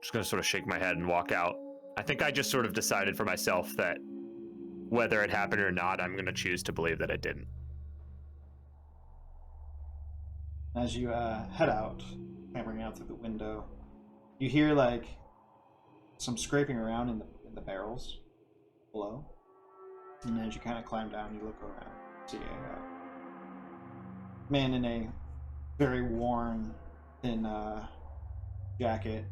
just gonna sort of shake my head and walk out. I think I just sort of decided for myself that whether it happened or not, I'm gonna choose to believe that it didn't. As you head out, clambering out through the window, you hear like some scraping around in the barrels below. And as you kind of climb down, you look around, see a man in a very worn, thin jacket.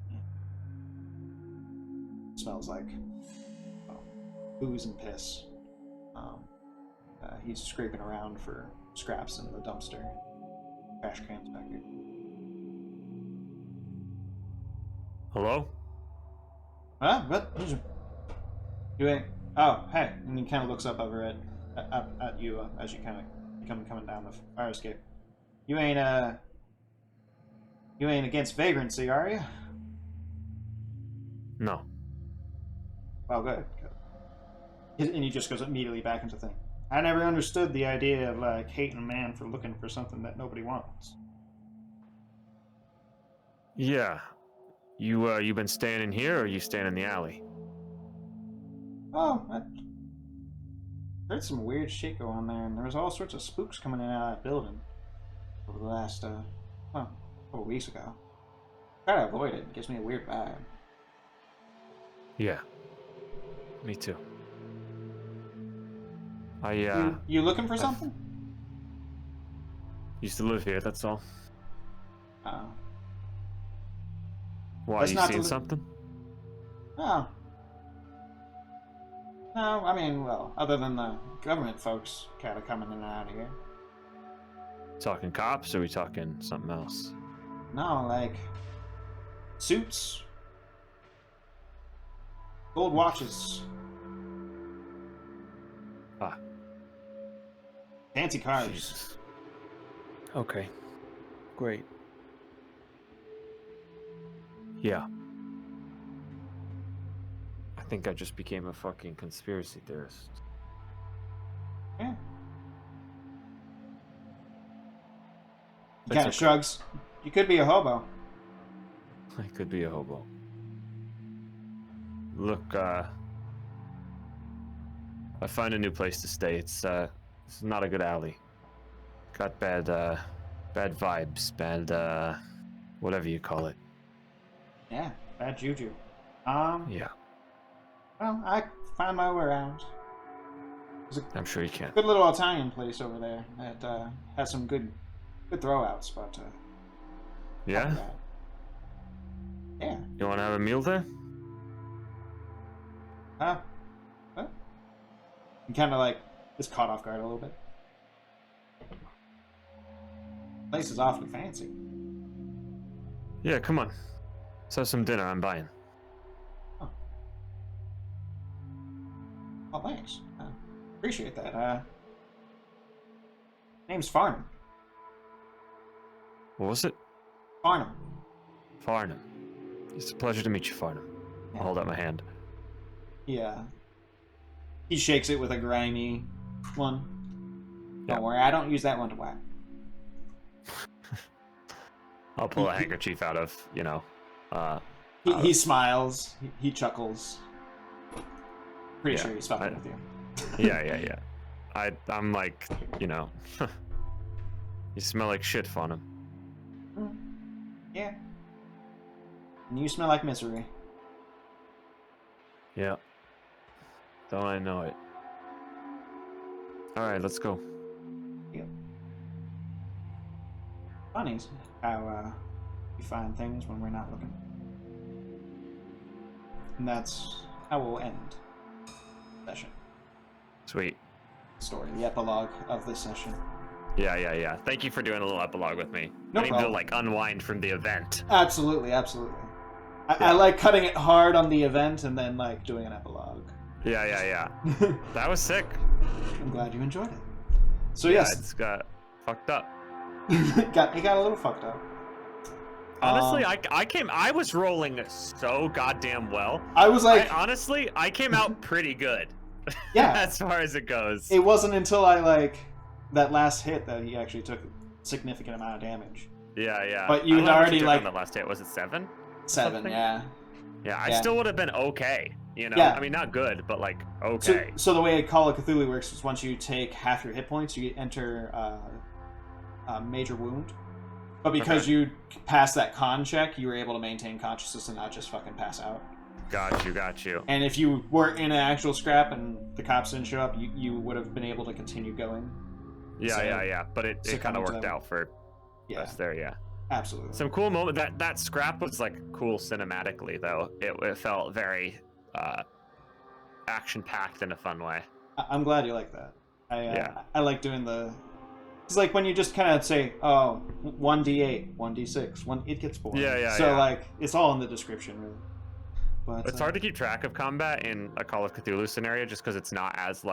Smells like booze and piss. He's scraping around for scraps in the dumpster. Trash cans back here. Hello? What? You ain't... Oh, hey. And he kind of looks up over at you as you kind of coming down the fire escape. You ain't against vagrancy, are you? No. Well, good. And he just goes immediately back into thing. I never understood the idea of like hating a man for looking for something that nobody wants. Yeah. You been staying in here, or you staying in the alley? Oh, I heard some weird shit go on there, and there was all sorts of spooks coming in and out of that building over the last, a couple weeks ago. Try to avoid it. It gives me a weird vibe. Yeah. Me too. You looking for something? Used to live here, that's all. Why, That's you not seen to- something? Oh. No, I mean, well, other than the government folks kind of coming in and out of here. Talking cops, or are we talking something else? No, like suits, gold watches, Ah. fancy cars. Jesus. Okay. Great. Yeah. I think I just became a fucking conspiracy theorist. Yeah. He That's kind of okay. shrugs. You could be a hobo. I could be a hobo. Look, I found a new place to stay. It's not a good alley. Got bad vibes, bad, whatever you call it. Yeah, bad juju. Yeah, Well, I found my way around. I'm sure you can. Good little Italian place over there that has some good throwouts, but Yeah? not bad. Yeah. You want to have a meal there? What? You kind of like is caught off guard a little bit. Place is awfully fancy. Yeah, come on. Let's have some dinner. I'm buying. Oh, thanks. Appreciate that. Name's Farnham. What was it? Farnham. Farnham. It's a pleasure to meet you, Farnham. I'll hold out my hand. Yeah. He shakes it with a grimy one. Yeah. Don't worry, I don't use that one to whack. I'll pull a handkerchief out of, He smiles. He chuckles. Pretty Yeah, sure he's fucking with you. yeah. I'm like, you smell like shit, Farnham. Yeah. And you smell like misery. Yeah. Don't I know it? Alright, let's go. Yep. Funny how we find things when we're not looking. And that's how we'll end the session. Sweet. Story, the epilogue of this session. Yeah. Thank you for doing a little epilogue with me. No I need problem. to, unwind from the event. Absolutely. I like cutting it hard on the event and then, doing an epilogue. Yeah. That was sick. I'm glad you enjoyed it. So, Yeah, yes. it's got fucked up. it got a little fucked up. Honestly, I was rolling so goddamn well. I was like... I came out pretty good. Yeah. As far as it goes. It wasn't until I, that last hit that he actually took a significant amount of damage. Yeah. But you I had don't know what already, you took on the last hit. Was it 7? 7, Something? yeah. Yeah, I Yeah. still would have been okay. Yeah. I mean, not good, but okay. So the way Call of Cthulhu works is once you take half your hit points, you enter a major wound. But because you passed that con check, you were able to maintain consciousness and not just fucking pass out. Got you. And if you were in an actual scrap and the cops didn't show up, you would have been able to continue going. Yeah. But it kind succumbing of to worked them. out for us there, yeah. Absolutely. Some cool moment. That scrap was cool cinematically, though. It felt very action-packed in a fun way. I'm glad you like that. I like doing the... It's like when you just kind of say, oh, 1d8, 1d6, it gets boring. Yeah. So, it's all in the description, really. But, It's hard to keep track of combat in a Call of Cthulhu scenario just because it's not as,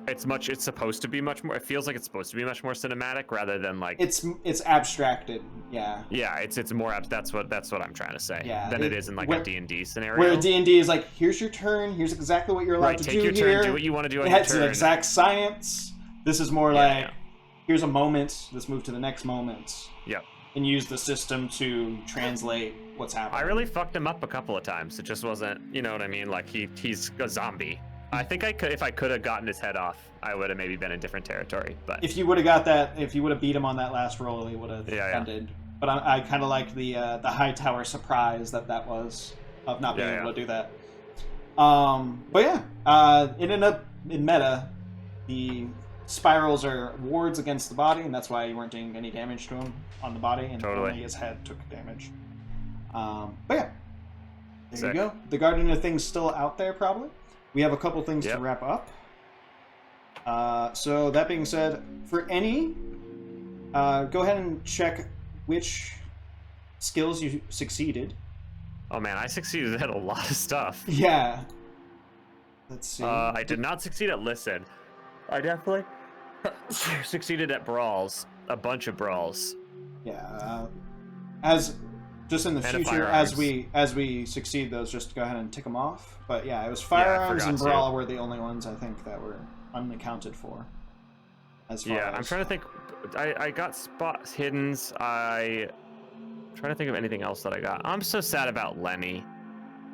it's supposed to be much more... It feels like it's supposed to be much more cinematic rather than, It's abstracted, yeah. Yeah, it's more... That's what I'm trying to say. Yeah, Than it is in, a D&D scenario. Where D&D is here's your turn, here's exactly what you're allowed to take do your here. turn, do what you want to do on It your has turn. an exact science. This is more Yeah. here's a moment, let's move to the next moment. Yep. And use the system to translate what's happening. I really fucked him up a couple of times. It just wasn't, you know what I mean? He's a zombie. I think if I could have gotten his head off, I would have maybe been in different territory. But if you would have got that, if you would have beat him on that last roll, he would have ended. But I kind of liked the high tower surprise that was of not being able to do that. But yeah, it ended up in meta. The spirals are wards against the body, and that's why you weren't doing any damage to him on the body, and only his head took damage. But yeah, there Sick. you go. The Gardener thing's still out there, probably. We have a couple things to Yep. wrap up. So that being said, for any, go ahead and check which skills you succeeded. Oh man, I succeeded at a lot of stuff. Yeah. Let's see. I did not succeed at listen. I definitely succeeded at brawls. A bunch of brawls. Yeah. As just in the And future, firearms. as we succeed those, just go ahead and tick them off. But yeah, it was firearms and forgot brawl to. were the only ones I think that were unaccounted for. As far Yeah, as... I'm trying to think. I got spots hiddens. I'm trying to think of anything else that I got. I'm so sad about Lenny.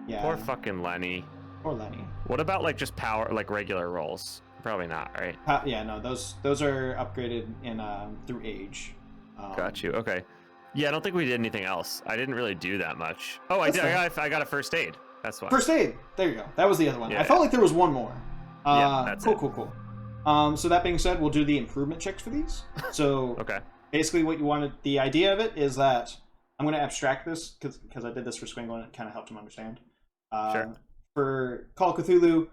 Yeah. Poor fucking Lenny. Poor Lenny. What about like just power, like regular rolls? Probably not, right? Yeah, no, those are upgraded in through age. Got you. Okay. Yeah, I don't think we did anything else. I didn't really do that much. Oh, I That's did. fair. I got a first aid. That's why. First aid. There you go. That was the other one. Yeah, I felt like there was one more. Yeah, that's cool, it. cool. So that being said, we'll do the improvement checks for these. So Okay. basically, what you wanted, the idea of it is that I'm going to abstract this because I did this for Swingle and it kind of helped him understand. Sure. For Call of Cthulhu,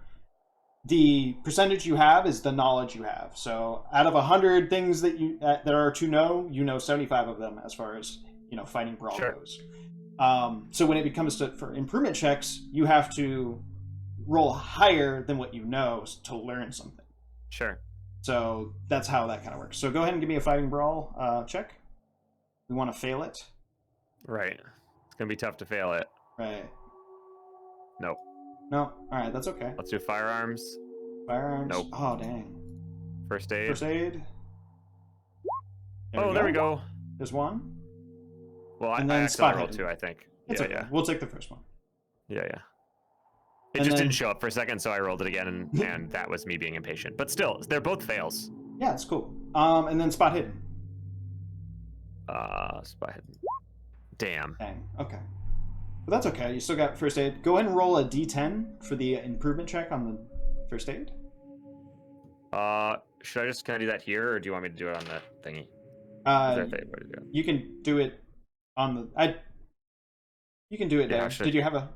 the percentage you have is the knowledge you have. So out of 100 things that that are to know, you know 75 of them as far as fighting brawl Sure. goes. So when it comes for improvement checks, you have to roll higher than what you know to learn something. Sure. So that's how that kind of works. So go ahead and give me a fighting brawl check. We want to fail it. Right. It's gonna be tough to fail it. Right. Nope. No. All right. That's okay. Let's do firearms. Firearms. Nope. Oh dang. First aid. First aid. There we go. There's one. Well, And I then accidentally spot rolled hidden. two, I think. It's Yeah, okay. yeah. We'll take the first one. Yeah, yeah. It And just then- didn't show up for a second, so I rolled it again, and that was me being impatient. But still, they're both fails. Yeah, it's cool. And then spot hidden. Spot hidden. Damn. Dang. Okay. But that's okay. You still got first aid. Go ahead and roll a d10 for the improvement check on the first aid. Should I just kind of do that here, or do you want me to do it on the thingy? You can do it on the. You can do it Yeah, there. sure. Did you have a?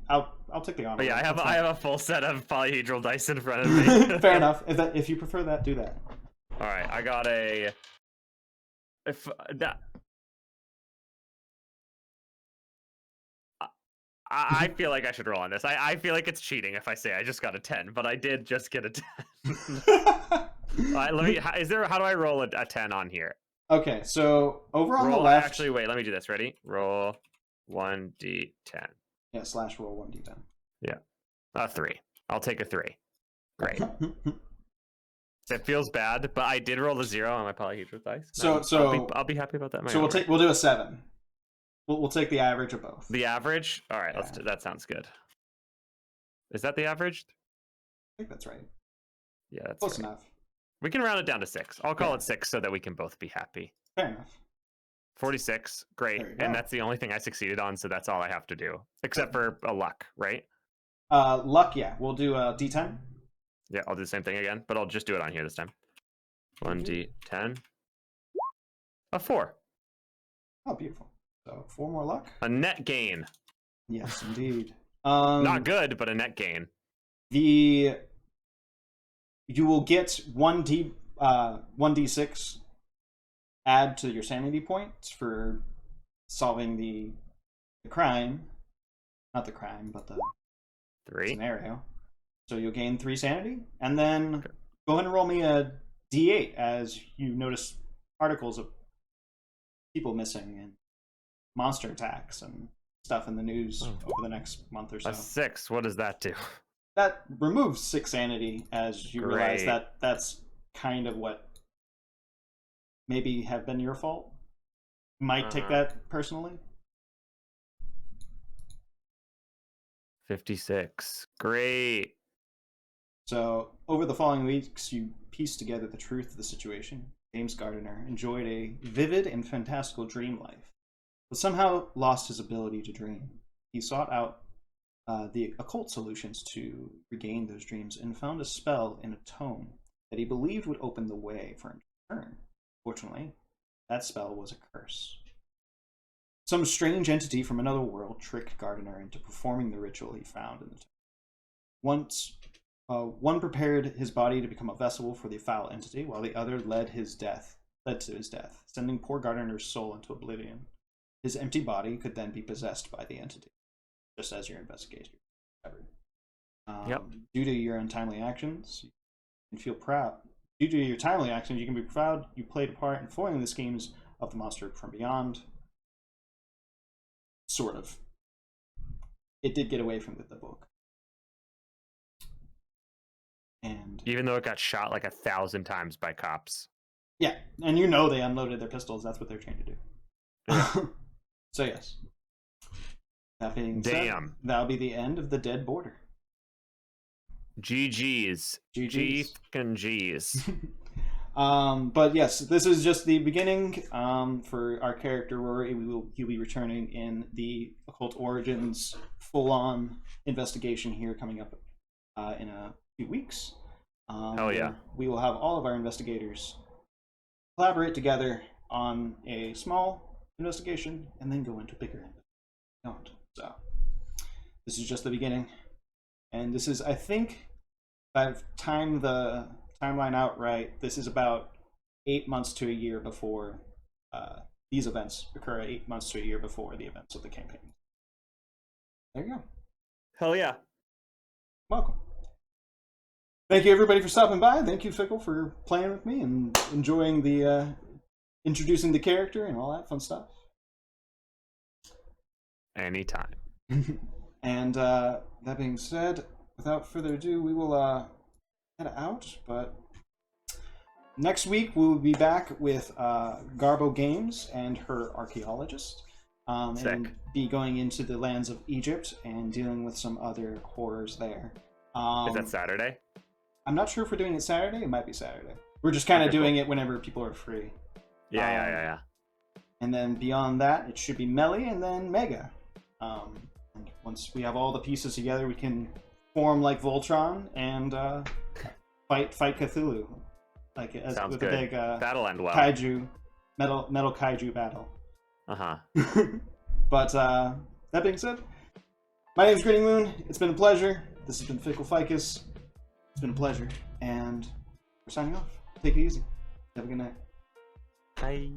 I'll take the honor. But yeah, roll. I have a full set of polyhedral dice in front of me. Fair enough. If you prefer that, do that. All right, I got a. I feel like I should roll on this. I feel like it's cheating if I say I just got a 10, but I did just get a 10. Let me. How do I roll a 10 on here? Okay, so over on the Roll. left. Actually, wait. Let me do this. Ready? Roll 1d10. Yeah, / roll 1d10. Yeah. 3. I'll take a 3. Great. It feels bad, but I did roll a 0 on my polyhedral dice. So I'll be happy about that. So we'll do a 7. We'll take the average of both. The average. All right. Yeah. That sounds good. Is that the average? I think that's right. Yeah, that's Close right. enough. We can round it down to 6. I'll call Yeah. it 6 so that we can both be happy. Fair enough. 46. Great. There you go. And that's the only thing I succeeded on, so that's all I have to do. Except for a luck, right? Luck, yeah. We'll do a d10. Yeah, I'll do the same thing again, but I'll just do it on here this time. 1d10. A 4. Oh, beautiful. So 4 more luck. A net gain. Yes, indeed. Not good, but a net gain. You will get 1d6 add to your sanity points for solving the crime. Not the crime, but the 3. scenario. So you'll gain 3 sanity, and then go ahead and roll me a d8 as you notice articles of people missing and monster attacks and stuff in the news over the next month or so. A 6. What does that do? That removes 6 sanity as you realize Great. that that's kind of what maybe have been your fault. Might take that personally. 56. Great. So, over the following weeks, you piece together the truth of the situation. James Gardiner enjoyed a vivid and fantastical dream life, but somehow lost his ability to dream. He sought out the occult solutions to regain those dreams and found a spell in a tome that he believed would open the way for him to return. Fortunately, that spell was a curse. some strange entity from another world tricked Gardiner into performing the ritual he found in the temple. Once one prepared his body to become a vessel for the foul entity, while the other led to his death, sending poor Gardiner's soul into oblivion. His empty body could then be possessed by the entity, just as your investigation discovered. Due to your untimely actions, you can feel proud. Due to your timely actions, you can be proud you played a part in foiling the schemes of the monster from beyond. Sort of. It did get away from the book. And even though it got shot like 1,000 times by cops. Yeah, and you know they unloaded their pistols. That's what they're trained to do. Yeah. So yes. That being said, that'll be the end of the Dead Border. GG's. G's. But yes, this is just the beginning. For our character Roary, he'll be returning in the Occult Origins full-on investigation here coming up in a few weeks. Hell yeah. We will have all of our investigators collaborate together on a small investigation and then go into bigger investigation. So this is just the beginning. And this is, I think, if I've timed the timeline out right, this is about 8 months to a year before these events occur, 8 months to a year before the events of the campaign. There you go. Hell yeah. Welcome. Thank you, everybody, for stopping by. Thank you, Fickle, for playing with me and enjoying the introducing the character and all that fun stuff. Anytime. And that being said, without further ado, we will head out. But next week, we will be back with Garbo Games and her archaeologist. And be going into the lands of Egypt and dealing with some other horrors there. Is that Saturday? I'm not sure if we're doing it Saturday. It might be Saturday. We're just kind of doing it whenever people are free. Yeah. And then beyond that, it should be Melly and then Mega. And once we have all the pieces together, we can form like Voltron and fight Cthulhu, like Sounds with good. a big that'll end well. kaiju metal kaiju battle. But that being said, my name is Grinning Moon. It's been a pleasure. This has been Fickle Ficus. It's been a pleasure, and we're signing off. Take it easy. Have a good night. Bye.